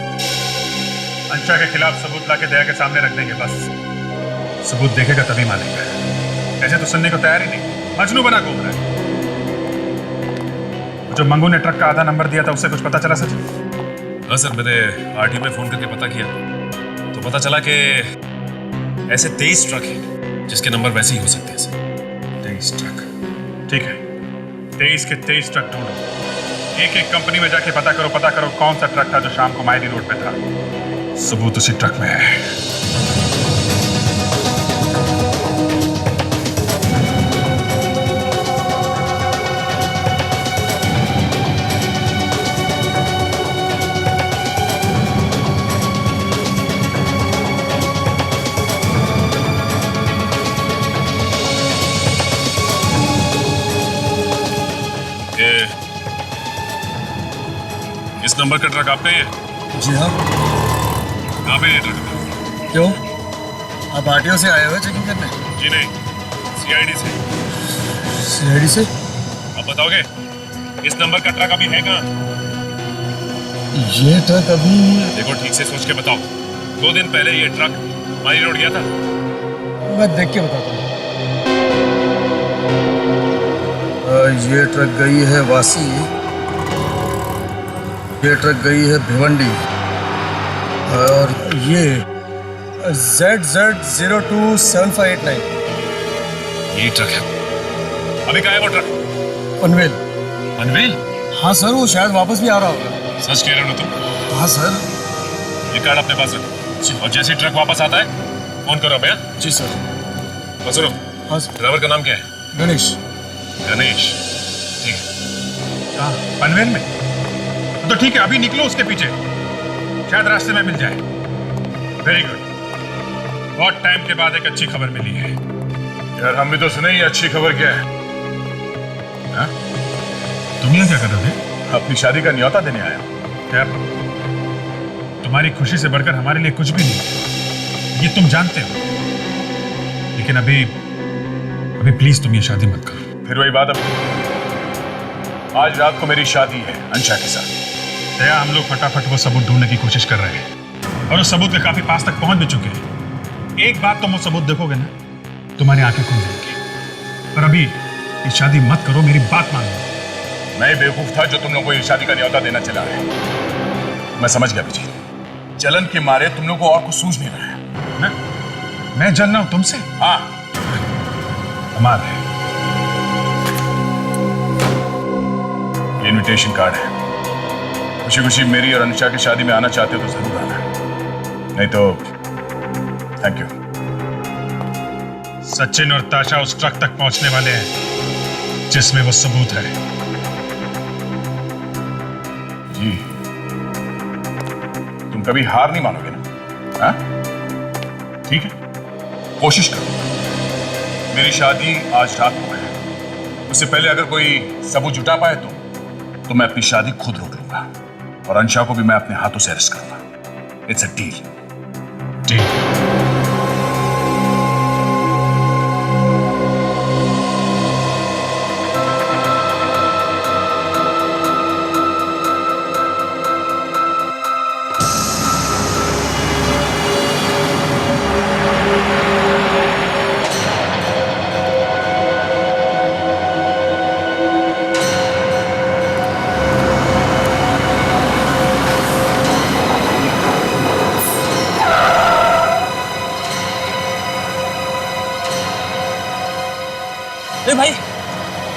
अंशा के खिलाफ सबूत लाके दया के सामने रख देंगे बस। सबूत देखेगा तभी मानेगा। ऐसे तो सुनने को तैयार ही नहीं, मजनू बना घूम रहा है। जो मंगू ने ट्रक का आधा नंबर दिया था उससे कुछ पता चला सच? हाँ सर, मैंने आरटी में फोन करके पता किया तो पता चला कि ऐसे 23 ट्रक हैं जिसके नंबर वैसे ही हो सकते हैं सर। 23 ट्रक, ठीक है। 23 के 23 ट्रक ढूंढो। एक एक कंपनी में जाके पता करो कौन सा ट्रक था जो शाम को मायरी रोड पे था। सबूत उसी ट्रक में है। इस नंबर का ट्रक आपका ही है? जी हाँ। कहाँ पे ये ट्रक? क्यों, आप आरटीओ से आए हुए चेकिंग करने? जी नहीं, सीआईडी से। सीआईडी से? अब बताओगे इस नंबर का ट्रक अभी है कहाँ? ये ट्रक अभी... देखो ठीक से सोच के बताओ। 2 दिन पहले ये ट्रक मायरी रोड गया था? मैं देख के बताता हूँ। ये ट्रक गई है वासी, ये ट्रक गई है भिवंडी, और ये ZZ027589 ये ट्रक है। अभी कहाँ है वो ट्रक? पनवेल। पनवेल? हाँ सर, वो शायद वापस भी आ रहा होगा। सच कह रहे हो ना तुम? हाँ सर। ये कार्ड अपने पास रखो और जैसे ही ट्रक वापस आता है फोन करो भैया। जी सर। बस सुनो। हाँ सर। ड्राइवर का नाम क्या है? गणेश। गणेश, ठीक है। कहाँ? पनवेल में? तो ठीक है, अभी निकलो उसके पीछे, शायद रास्ते में मिल जाए। वेरी गुड, बहुत टाइम के बाद एक अच्छी खबर मिली है। यार हम भी तो सुने, ये अच्छी खबर क्या है? हाँ? तुम यहाँ क्या कर रहे थे? अपनी शादी का न्योता देने आया। क्या तुम्हारी खुशी से बढ़कर हमारे लिए कुछ भी नहीं, ये तुम जानते हो। लेकिन अभी प्लीज तुम ये शादी मत करो। फिर वही बात, आज रात को मेरी शादी है अंशा के साथ। दया, हम लोग फटाफट वो सबूत ढूंढने की कोशिश कर रहे हैं और उस सबूत के काफी पास तक पहुंच भी चुके हैं। एक बात तुम वो सबूत देखोगे ना, तुम्हारी आंखें खुल जाएंगी। पर अभी ये शादी मत करो, मेरी बात मान लो। मैं बेवकूफ था जो तुम लोगों को ये शादी का न्योता देना चला है। मैं समझ गया विजय, जलन के मारे तुम लोगों को और कुछ सूझ नहीं रहा है। मैं जल रहा हूं तुमसे? हाँ, कमाल है। ये इनविटेशन कार्ड है। खुशी खुशी मेरी और अनुषा की शादी में आना चाहते हो तो जरूर आना, नहीं तो थैंक यू। सचिन और ताशा उस ट्रक तक पहुंचने वाले हैं जिसमें वो सबूत है। जी, तुम कभी हार नहीं मानोगे ना? हाँ? ठीक है, कोशिश करो। मेरी शादी आज रात को है, उससे पहले अगर कोई सबूत जुटा पाए तो मैं अपनी शादी खुद रोक लूंगा और अंशा को भी मैं अपने हाथों से अरेस्ट करूंगा। It's a deal.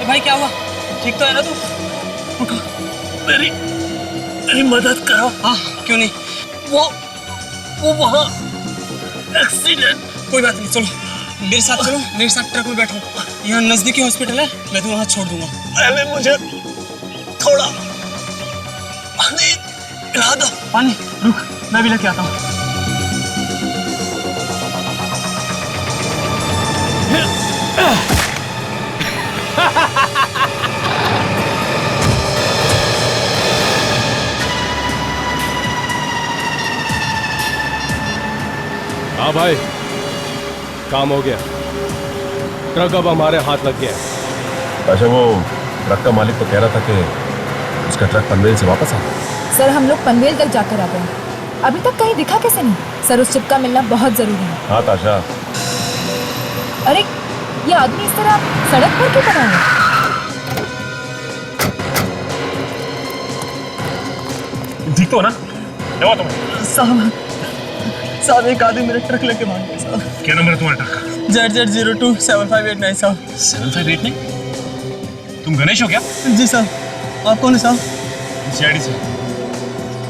भाई क्या हुआ? ठीक तो है ना तू? मेरी मदद करो। हाँ, क्यों नहीं? वो वहाँ एक्सीडेंट। कोई बात नहीं, चलो मेरे साथ, चलो मेरे साथ ट्रक में बैठो। यहाँ नजदीकी हॉस्पिटल है, मैं तो वहाँ छोड़ दूंगा। पहले मुझे थोड़ा पानी पिला दो। पानी? रुक, मैं भी लेके आता हूँ। हाँ भाई, काम हो गया। ट्रक अब हमारे हाथ लग गया है। अच्छा, वो ट्रक का मालिक तो कह रहा था कि उसका ट्रक पनवेल से वापस आ गया। सर हम लोग पनवेल तक जाकर आ गए, अभी तक कहीं दिखा कैसे नहीं? सर उस चिप का मिलना बहुत जरूरी है। हाँ ताशा। अरे ये आदमी इस तरह सड़क पर क्यों पड़ा है? ठीक तो हो ना? क्या हुआ तुम्हें? साहब एक आदमी मेरा ट्रक लेके भाग गया साहब। क्या नंबर है तुम्हारे ट्रक का? ZZ027589 साहब। 7589? तुम गणेश हो क्या? जी साहब। आप कौन है साहब? CID से।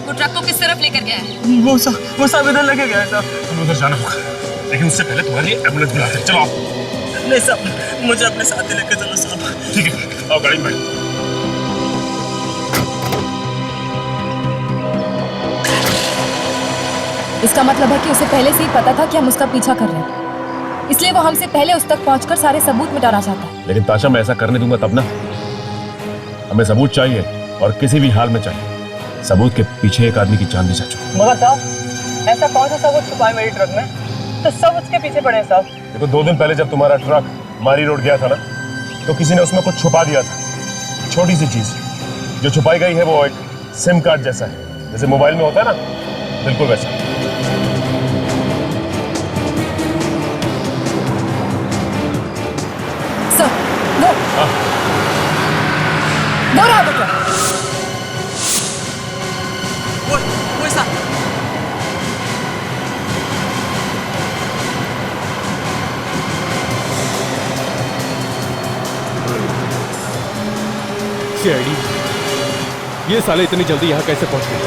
वो ट्रक को किस तरफ लेकर गया है? वो साहब इधर लेके गया है साहब। हमें उधर जाना होगा, लेकिन उससे पहले तुम्हारे लिए एम्बुलेंस बुलाते हैं। चलो आओ। नहीं साहब, मुझे अपने साथ ही लेके चलो साहब। ठीक है, आओ गाड़ी में बैठो। इसका मतलब है कि उसे पहले से ही पता था कि हम उसका पीछा कर रहे हैं, इसलिए वो हमसे पहले उस तक पहुंचकर सारे सबूत मिटाना चाहता है। लेकिन ताशा, मैं ऐसा करने दूंगा तब ना। हमें सबूत चाहिए, और किसी भी हाल में चाहिए। सबूत के पीछे एक आदमी की जान भी जा चुकी। मगर साहब ऐसा कौन सा सबूत छुपा है मेरी ट्रक में? तो सब उसके पीछे पड़े हैं साहब। देखो, 2 दिन पहले जब तुम्हारा ट्रक मारी रोड गया था ना, तो किसी ने उसमें कुछ छुपा दिया था। छोटी सी चीज जो छुपाई गई है वो एक सिम कार्ड जैसा है, जैसे मोबाइल में होता है ना, बिल्कुल वैसा। सर वो रहा बच्चा। वो साहब। CID, ये साले इतनी जल्दी यहाँ कैसे पहुंच गए?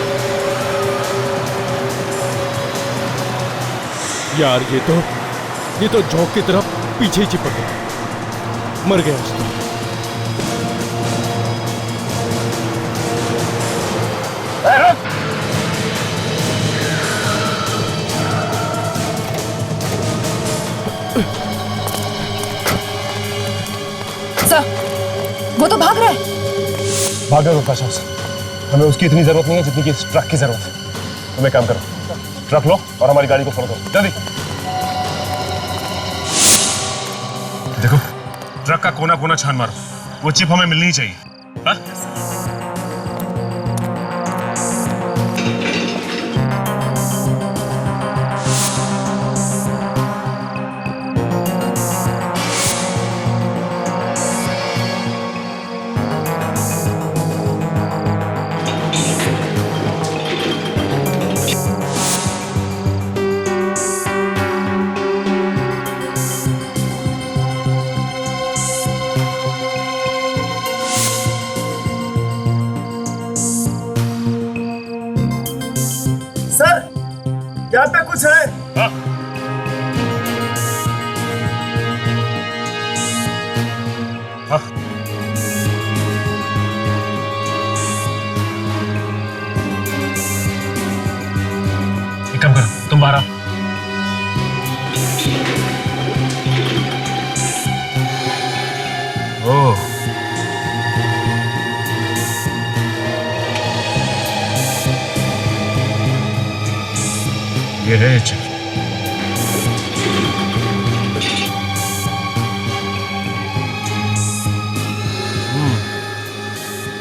यार ये तो झोंक की तरफ पीछे ही चिपक गया, मर गया उसको। सर वो तो भाग रहा है। भागा रुका शाह से। हमें उसकी इतनी जरूरत नहीं है जितनी कि इस ट्रक की जरूरत है। तुम एक काम करो, ट्रक लो और हमारी गाड़ी को फॉलो करो, जल्दी। देखो, ट्रक का कोना कोना छान मारो, वो चिप हमें मिलनी चाहिए। हाँ? यहाँ पे कुछ है? हाँ? हाँ? एक काम करो, तुम बाहर आओ। ओह, ये है चिप।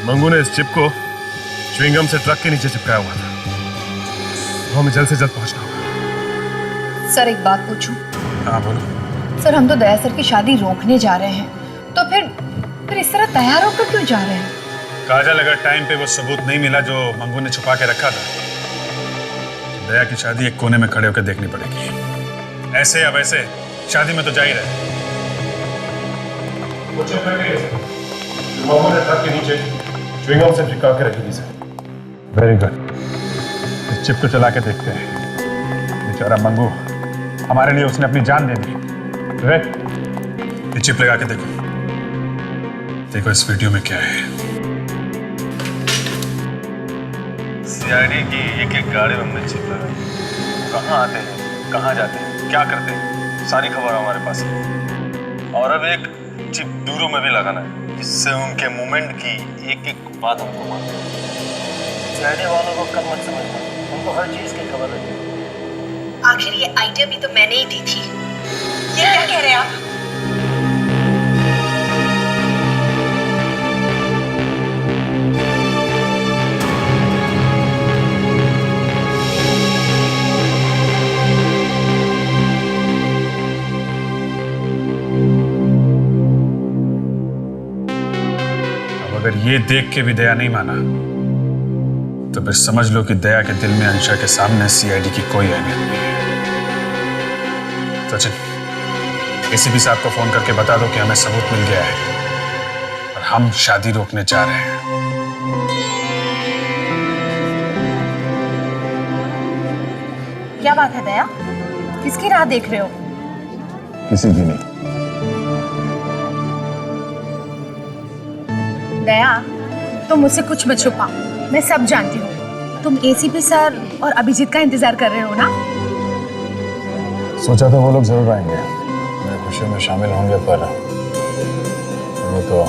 मंगू ने इस चिप को च्युइंगम से ट्रक के नीचे चिपकाया हुआ था। हमें जल्द से जल्द पहुंचना होगा। सर एक बात पूछूं? हाँ बोलो। सर हम तो दया सर की शादी रोकने जा रहे हैं, तो फिर इस तरह तैयार होकर क्यों जा रहे हैं? काजल, अगर टाइम पे वो सबूत नहीं मिला जो मंगू ने छुपा के रखा था, दया की शादी एक कोने में खड़े होकर देखनी पड़ेगी। ऐसे या वैसे शादी में तो जा ही रहे। वो चिप मंगू ने ट्रक के नीचे च्युइंगम से चिपका के रखी थी सर। Very good. इस चिप को चला के देखते हैं। बेचारा मंगू, हमारे लिए उसने अपनी जान दे दी। ये चिप लगा के देखो, देखो इस वीडियो में क्या है। CID की एक एक गाड़ी में हमने चिप लगाई। कहाँ आते हैं, कहाँ जाते हैं, क्या करते हैं, सारी खबर हमारे पास है। और अब एक चिप दूरों में भी लगाना है, जिससे उनके मूवमेंट की एक एक बात हमको मालूम है। CID वालों को कम मत समझना, उनको हर चीज की खबर रहती है। आखिर ये आइडिया भी तो मैंने ही दी थी। ये क्या कह रहे हैं आप? अगर ये देख के भी दया नहीं माना तो फिर समझ लो कि दया के दिल में अंशा के सामने सीआईडी की कोई अहमियत नहीं है। एसीपी साहब को फोन करके बता दो कि हमें सबूत मिल गया है और हम शादी रोकने जा रहे हैं। क्या बात है दया, किसकी राह देख रहे हो? किसी की नहीं। दया, तुम मुझसे कुछ मत छुपा, मैं सब जानती हूँ। तुम एसीपी सर और अभिजीत का इंतजार कर रहे हो ना? सोचा था वो लोग जरूर आएंगे, मेरे खुशियों में शामिल होंगे, पर वो तो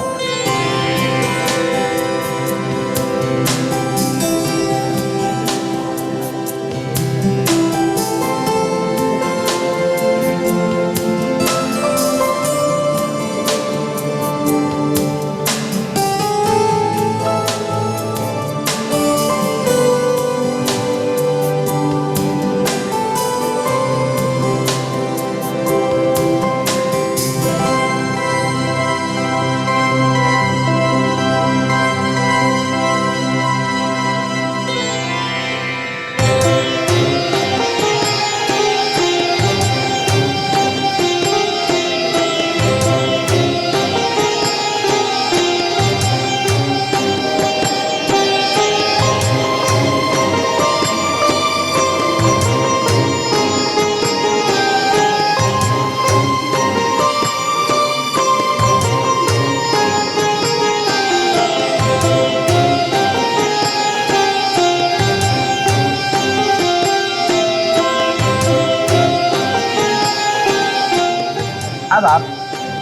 अब आप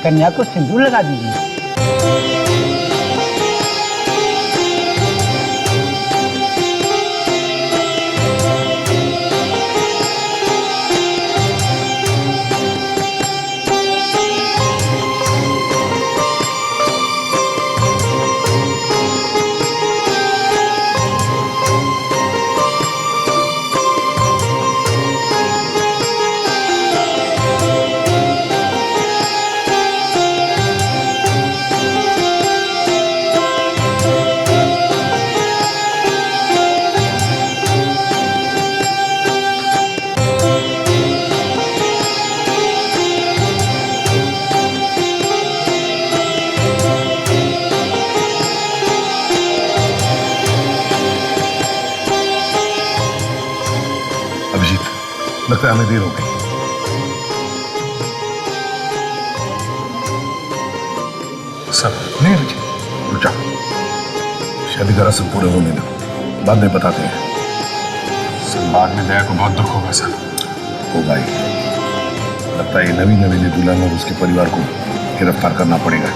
कन्या को सिंदूर लगा दीजिए। लगता है हमें देर हो गई। सब नहीं रुक जाओ, शादी का रस्म पूरे होने दो, बाद में बताते हैं। सर बाद में दया को बहुत दुख होगा सर। होगा ही। लगता है ये नवी नवेली दुल्हन और उसके परिवार को गिरफ्तार करना पड़ेगा।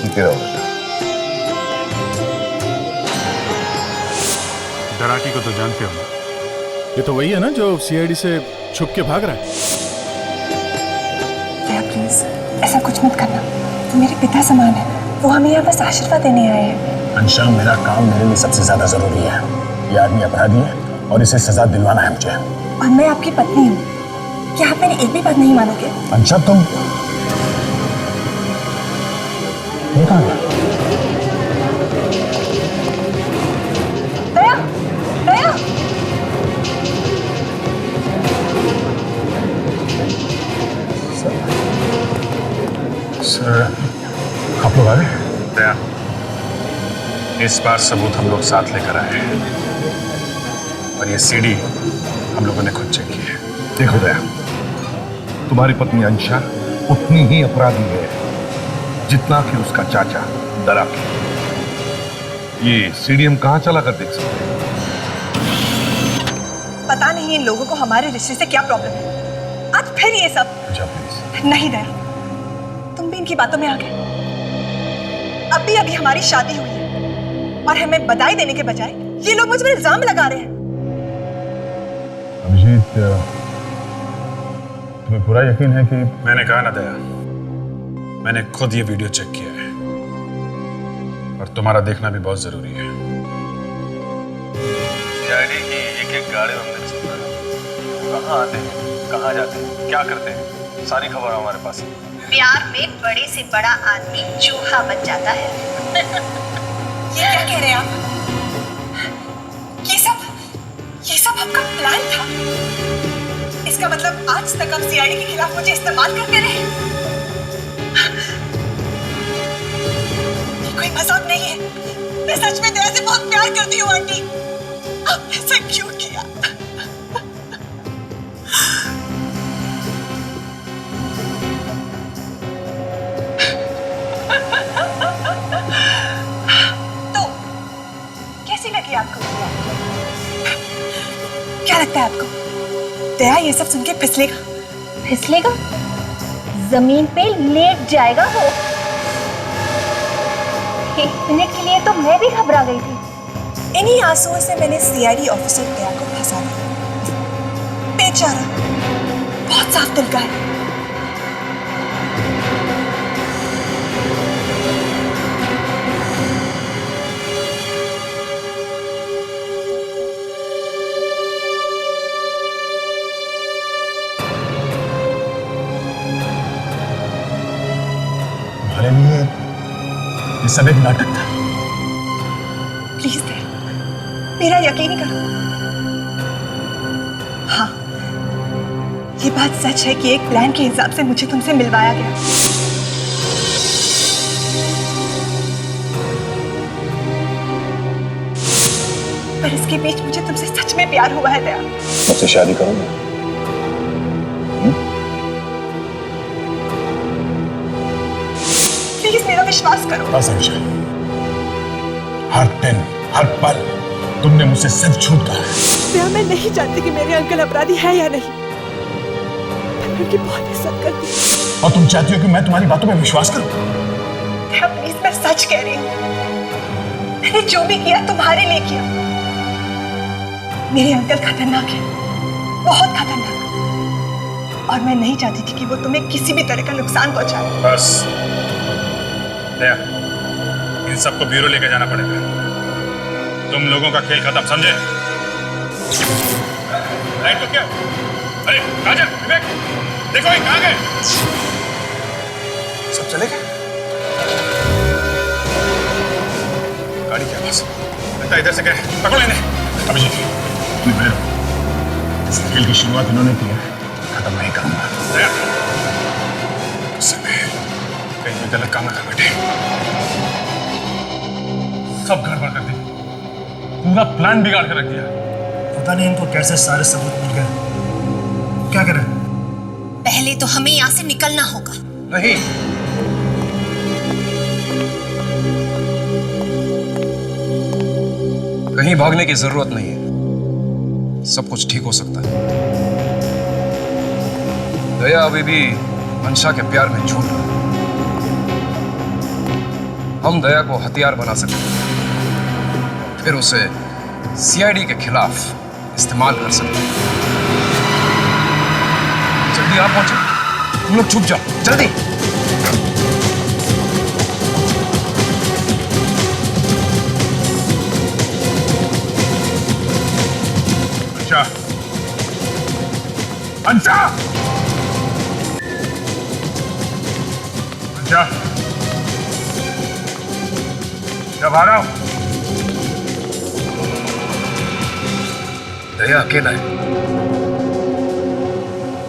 जीते रहो बेटा। डराकी को तो जानते हो ना? ये तो वही है ना जो सीआईडी से छुप के भाग रहा है। दया प्लीज ऐसा कुछ मत करना, तो मेरे पिता समान है, वो हमें यहाँ बस आशीर्वाद देने आए हैं। अंशा, मेरा काम मेरे लिए सबसे ज्यादा जरूरी है। ये आदमी अपराधी है और इसे सजा दिलवाना है मुझे। और मैं आपकी पत्नी हूँ, क्या आप मेरी एक भी बात नहीं मानोगे? अंशा तुम ये कहाँ गया? दया, दया। सर आप लोग आ गए? दया, इस बार सबूत हम लोग साथ लेकर आए हैं और ये सीडी हम लोगों ने खुद चेक की है। देखो दया, तुम्हारी पत्नी अंशा उतनी ही अपराधी है जितना कि उसका चाचा डराकी। ये सीडी हम कहाँ चला कर देख सकते हैं? पता नहीं इन लोगों को हमारे रिश्ते से क्या प्रॉब्लम है, आज फिर ये सब। अंशा प्लीज। नहीं दया, तुम भी इनकी बातों में आ गए। अभी अभी हमारी शादी हुई है और हमें बधाई देने के बजाय ये लोग मुझ पर इल्जाम लगा रहे हैं। अभिजीत, तुम्हें पूरा यकीन है कि मैंने कहा ना दया, मैंने खुद ये वीडियो चेक किया है और तुम्हारा देखना भी बहुत जरूरी है। सीआईडी की एक गाड़ी हमने चुना है। कहाँ आते हैं, कहाँ जाते हैं, क्या करते हैं, सारी खबर हमारे पास है। प्यार में बड़े से बड़ा आदमी चूहा बन जाता है। ये क्या कह रहे हैं आप? ये सब आपका प्लान था? इसका मतलब आज तक आप सीआईडी के खिलाफ मुझे इस्तेमाल करते रहे? ये कोई मजाक नहीं है। मैं सच में दया से बहुत प्यार करती हूँ आंटी। आपने ऐसा क्यों किया? तो कैसी लगी आपको? क्या लगता है आपको दया ये सब सुन के फिसलेगा? फिसलेगा? जमीन पे लेट जाएगा वो। एक मिनट के लिए तो मैं भी घबरा गई थी। इन्हीं आंसुओं से मैंने सीआईडी ऑफिसर दया को फंसा दिया। बेचारा बहुत साफ दिल का है। तुम्हारे लिए ये सब एक नाटक था। प्लीज दया, मेरा यकीन करो। हाँ, ये बात सच है कि एक प्लान के हिसाब से मुझे तुमसे मिलवाया गया। पर इसके बीच मुझे तुमसे सच में प्यार हुआ है दया। मुझसे शादी करूंगा? प्लीज मेरा विश्वास करो। बस अंशा, हर दिन हर पल तुमने मुझसे सिर्फ झूठ कहा है। दया, मैं नहीं जानती कि मेरे अंकल अपराधी है या नहीं, पर मैं उनकी बहुत इज्जत करती हूँ। और तुम चाहती हो कि मैं तुम्हारी बातों में विश्वास करूं? दया प्लीज, मैं सच कह रही हूँ। मैंने जो भी किया तुम्हारे लिए किया। मेरे अंकल खतरनाक है, बहुत खतरनाक, और मैं नहीं चाहती थी कि वो तुम्हें किसी भी तरह का नुकसान पहुंचाए। बस दया, इन सबको ब्यूरो लेके जाना पड़ेगा। तुम लोगों का खेल खत्म, समझे? लाइट तो क्या? अरे काजल, विवेक, देखो ये कहाँ गए? सब चले गए? गाड़ी क्या पास? लगता है इधर से गए। पकड़ो इन्हें। अभिजीत, इस खेल की शुरुआत इन्होंने की है, खत्म नहीं करूंगा। दया, समय कहीं भी गलत काम न कर बैठे। सब गड़बड़ कर दी, पूरा प्लान बिगाड़ कर रख दिया। पता नहीं इनको कैसे सारे सबूत मिल गए। क्या करें? पहले तो हमें यहाँ से निकलना होगा। नहीं, कहीं भागने की जरूरत नहीं है, सब कुछ ठीक हो सकता है। दया अभी भी अंशा के प्यार में झूठ रहा है। हम दया को हथियार बना सकते हैं, फिर उसे सीआईडी के खिलाफ इस्तेमाल कर सकते हैं। जल्दी आप पहुंचो, तुम लोग छुप जाओ, जल्दी। अंशा, अंशा, अंशा, जब आ रहा हूं। दया अकेला है,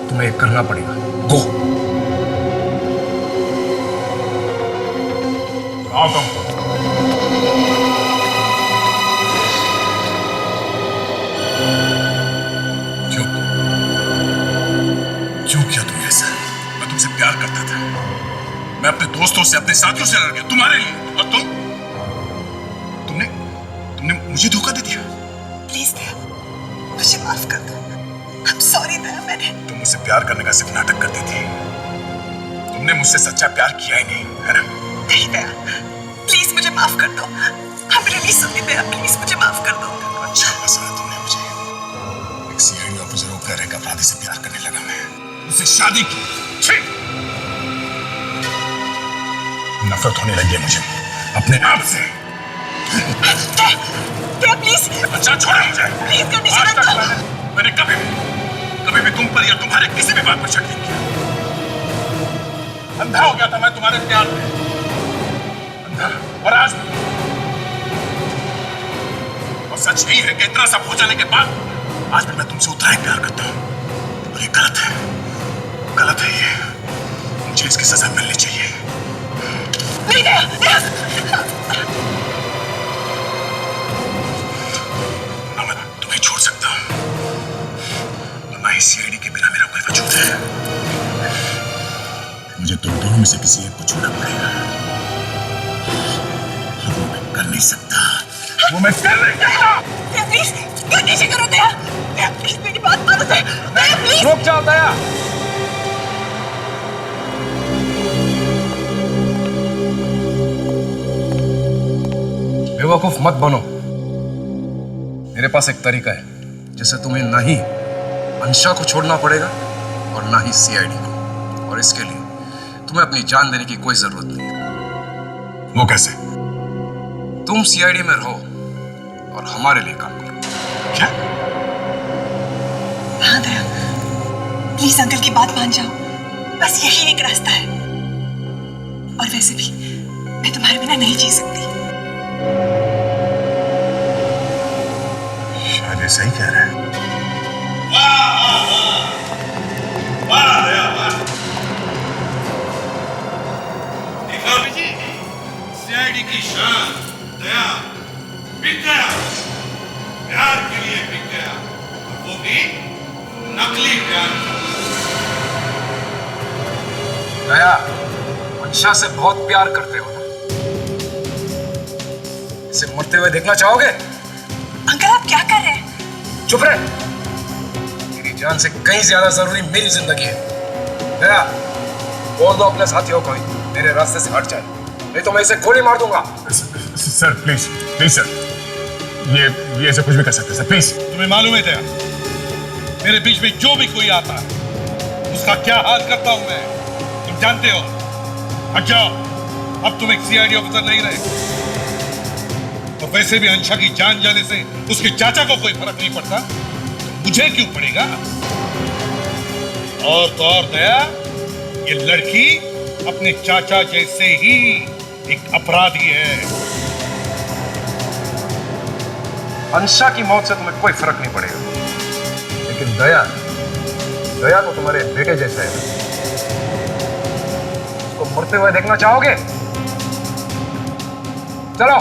तुम्हें एक करना पड़ेगा। गो। आओ तुम। क्यों किया तुमने ऐसा? मैं तुमसे प्यार करता था, मैं अपने दोस्तों से, अपने साथियों से लड़ गया तुम्हारे लिए, और तुमने मुझे धोखा दे दिया। प्लीज दया, मुझे माफ कर दो। I'm sorry दया, मैंने तुम मुझसे प्यार करने का सिर्फ नाटक करती थी, तुमने मुझसे सच्चा प्यार किया ही नहीं, है ना? नहीं दया, प्लीज प्लीज मुझे माफ कर दो। हम रिलीज सुनते थे, प्लीज मुझे माफ कर दो। अच्छा फंसाया तुमने मुझे। एक सीआईडी ऑफिसर होकर एक अपराधी से प्यार करने लगा मैं, उससे शादी की। छी! नफरत होने लगी है मुझे अपने आप से। प्लीज अच्छा छोड़ो मुझे। प्लीज कंडीशन आज तक मैंने कभी भी तुम पर या तुम्हारे किसी भी बात पर शक नहीं किया। अंधा हो गया था मैं तुम्हारे प्यार में, अंधा। और आज और सच यही है कि इतना सब हो जाने के बाद आज भी मैं तुमसे उतना ही प्यार करता हूं। और ये गलत है, गलत है ये। मुझे इसकी सजा मिलनी चाहिए। नहीं दया, ना मैं तुम्हें छोड़ सकता हूं, ना ही सीआईडी के बिना मेरा कोई वजूद है। मुझे तुम दोनों में से किसी एक को छोड़ना पड़ेगा। वो मैं कर नहीं सकता, वो मैं कर नहीं सकता। प्लीज कंडीशन करो दया, प्लीज मेरी बात मानो दया, प्लीज रुक जाओ दया। बेवकूफ मत बनो। मेरे पास एक तरीका है जिससे तुम्हें ना ही अंशा को छोड़ना पड़ेगा और ना ही सीआईडी को। और इसके लिए तुम्हें अपनी जान देने की कोई जरूरत नहीं। वो कैसे? तुम सीआईडी में रहो और हमारे लिए काम करो। क्या? हाँ दया, प्लीज अंकल की बात मान जाओ, बस यही एक रास्ता है। और वैसे भी मैं तुम्हारे बिना नहीं जी सकती। शायद ऐसा ही कह रहा है। सीआईडी की शान दया बिक गया, प्यार के लिए बिक गया, और वो भी नकली प्यार। दया, अंशा से बहुत प्यार करते हो ना? इसे मरते हुए देखना चाहोगे? अंकल आप क्या कर रहे हैं? चुप रहे। मेरी जान से कहीं ज्यादा जरूरी मेरी जिंदगी है। दया, बोल दो अपने साथियों को मेरे रास्ते से हट जाए, नहीं तो मैं इसे गोली मार दूंगा। सर प्लीज प्लीज सर, ये ऐसे कुछ भी कर सकते सर, प्लीज। तुम्हें मालूम है दया, मेरे बीच में जो भी कोई आता है उसका क्या हाल करता हूं मैं, तुम जानते हो। हट जाओ, अब तुम एक सीआईडी ऑफिसर नहीं रहे। और वैसे भी अंशा की जान जाने से उसके चाचा को कोई फर्क नहीं पड़ता, तो मुझे क्यों पड़ेगा? और तो और दया, ये लड़की अपने चाचा जैसे ही एक अपराधी है। अंशा की मौत से तुम्हें कोई फर्क नहीं पड़ेगा, लेकिन दया तो तुम्हारे बेटे जैसा है। उसको मरते हुए देखना चाहोगे? चलो।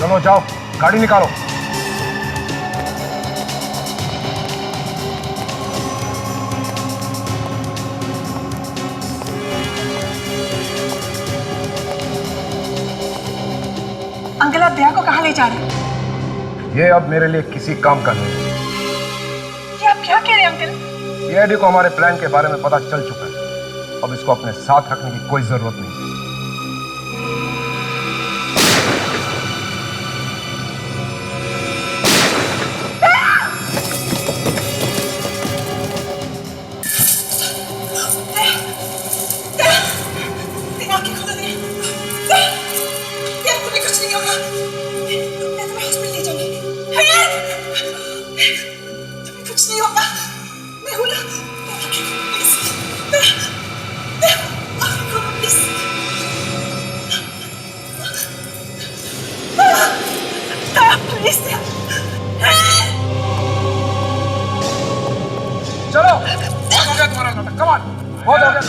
चलो जाओ, गाड़ी निकालो। अंकल आप दया को कहाँ ले जा रहे हैं? ये अब मेरे लिए किसी काम का नहीं है। ये आप क्या कह रहे हैं अंकल? सीआईडी को हमारे प्लान के बारे में पता चल चुका है, अब इसको अपने साथ रखने की कोई जरूरत नहीं। चलो, बहुत हो गया तुम्हारा नाटक, कम ऑन, बहुत हो गया।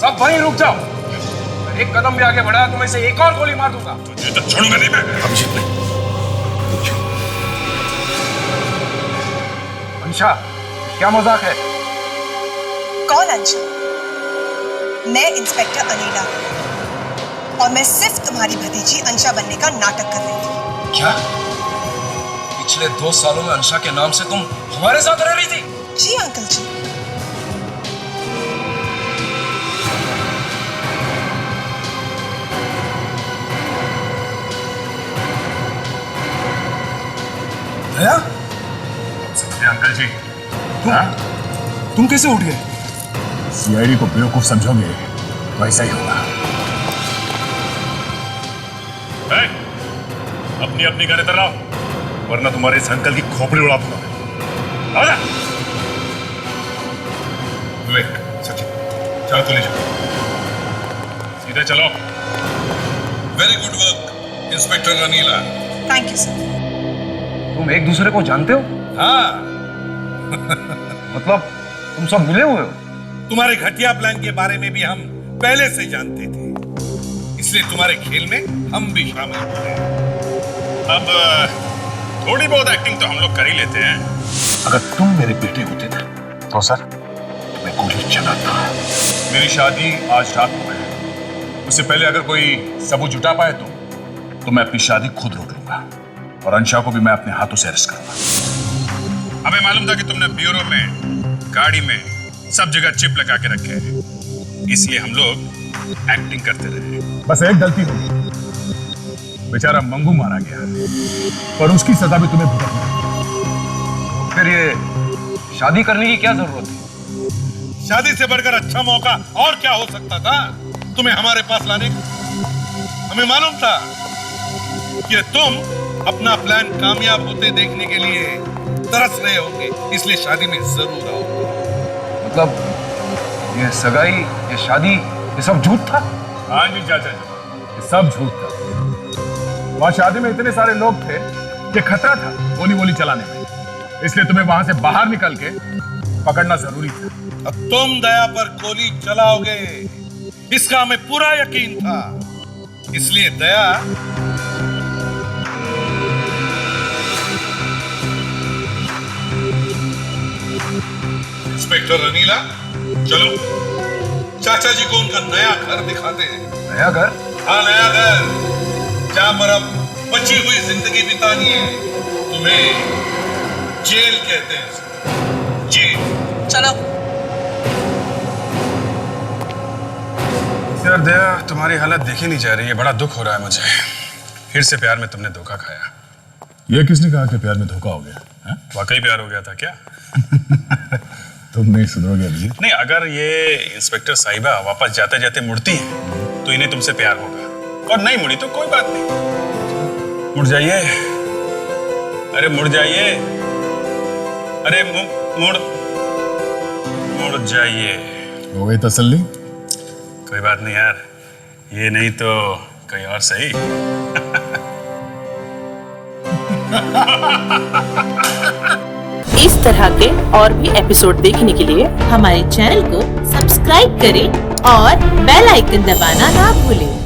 सब वहीं रुक जाओ। एक कदम भी आगे बढ़ाया तो मैं इसे एक और गोली मार दूंगा। तुझे तो छोड़ूंगा नहीं मैं। अभिजीत नहीं। अंशा, क्या मजाक है? कौन अंशु? मैं इंस्पेक्टर अनीला और मैं सिर्फ तुम्हारी भतीजी अंशा बनने का नाटक कर रही थी। क्या? पिछले 2 सालों में अंशा के नाम से तुम हमारे साथ रह रही थी? जी अंकल जी। दया? अंकल जी, तुम कैसे उठ गए? सीआईडी को बेवकूफ समझोगे वैसा ही होगा। अपनी अपनी गाड़ी इधर लाओ, वरना तुम्हारे इस अंकल की खोपड़ी उड़ा दूंगा। आजा। विवेक, सचिन, चलो तो ले जाओ। सीधे चलो। Very good work inspector Anila. Thank you sir. तुम एक दूसरे को जानते हो? हाँ। मतलब तुम सब मिले हुए हो? तुम्हारे घटिया प्लान के बारे में भी हम पहले से जानते थे, इसलिए तुम्हारे खेल में हम भी शामिल हो गए। अब थोड़ी बहुत एक्टिंग तो हम लोग कर ही लेते हैं। अगर तुम मेरे बेटे होते ना तो सर मैं गोली चलाता। मेरी शादी आज रात को है, उससे पहले अगर कोई सबूत जुटा पाए तो मैं अपनी शादी खुद रोक लूंगा और अंशा को भी मैं अपने हाथों से अरेस्ट करूंगा। हमें मालूम था कि तुमने ब्यूरो में, गाड़ी में, सब जगह चिप लगा के रखे हैं, इसलिए हम लोग एक्टिंग करते रहे। बस एक गलती हुई, बेचारा मंगू मारा गया और उसकी सजा भी तुम्हें भुगतना है। फिर ये शादी करने की क्या जरूरत थी? शादी से बढ़कर अच्छा मौका और क्या हो सकता था तुम्हें हमारे पास लाने का? हमें मालूम था कि तुम अपना प्लान कामयाब होते देखने के लिए तरस रहे होंगे, इसलिए शादी में जरूर आओगे। मतलब ये सगाई, ये शादी, ये सब झूठ था? हाँ जी चाचा जी, ये सब झूठ था। वहां शादी में इतने सारे लोग थे कि खतरा था गोली वोली चलाने में, इसलिए तुम्हें वहां से बाहर निकल के पकड़ना जरूरी था। अब तुम दया पर गोली चलाओगे इसका हमें पूरा यकीन था, इसलिए दया इंस्पेक्टर अनीला, चलो चाचा जी को उनका नया घर दिखाते हैं। नया घर? हाँ नया घर, जहां पर अब बची हुई जिंदगी बितानी है। तुम्हें जेल कहते हैं, जेल। चलो। यार दया, तुम्हारी हालत देखी नहीं जा रही है, बड़ा दुख हो रहा है मुझे। फिर से प्यार में तुमने धोखा खाया। ये किसने कहा कि प्यार में धोखा हो गया? वाकई प्यार हो गया था क्या? तुम नहीं सुधरोगे अभी। नहीं, अगर ये इंस्पेक्टर साहिबा वापस जाते जाते मुड़ती है तो इन्हें तुमसे प्यार होगा, और नहीं मुड़ी तो कोई बात नहीं। मुड़ जाइए, अरे मुड़ जाइए, अरे मुड़ जाइए। हो गई तसल्ली? कोई बात नहीं यार, ये नहीं तो कोई और सही। इस तरह के और भी एपिसोड देखने के लिए हमारे चैनल को सब्सक्राइब करें और बेल आइकन दबाना ना भूलें।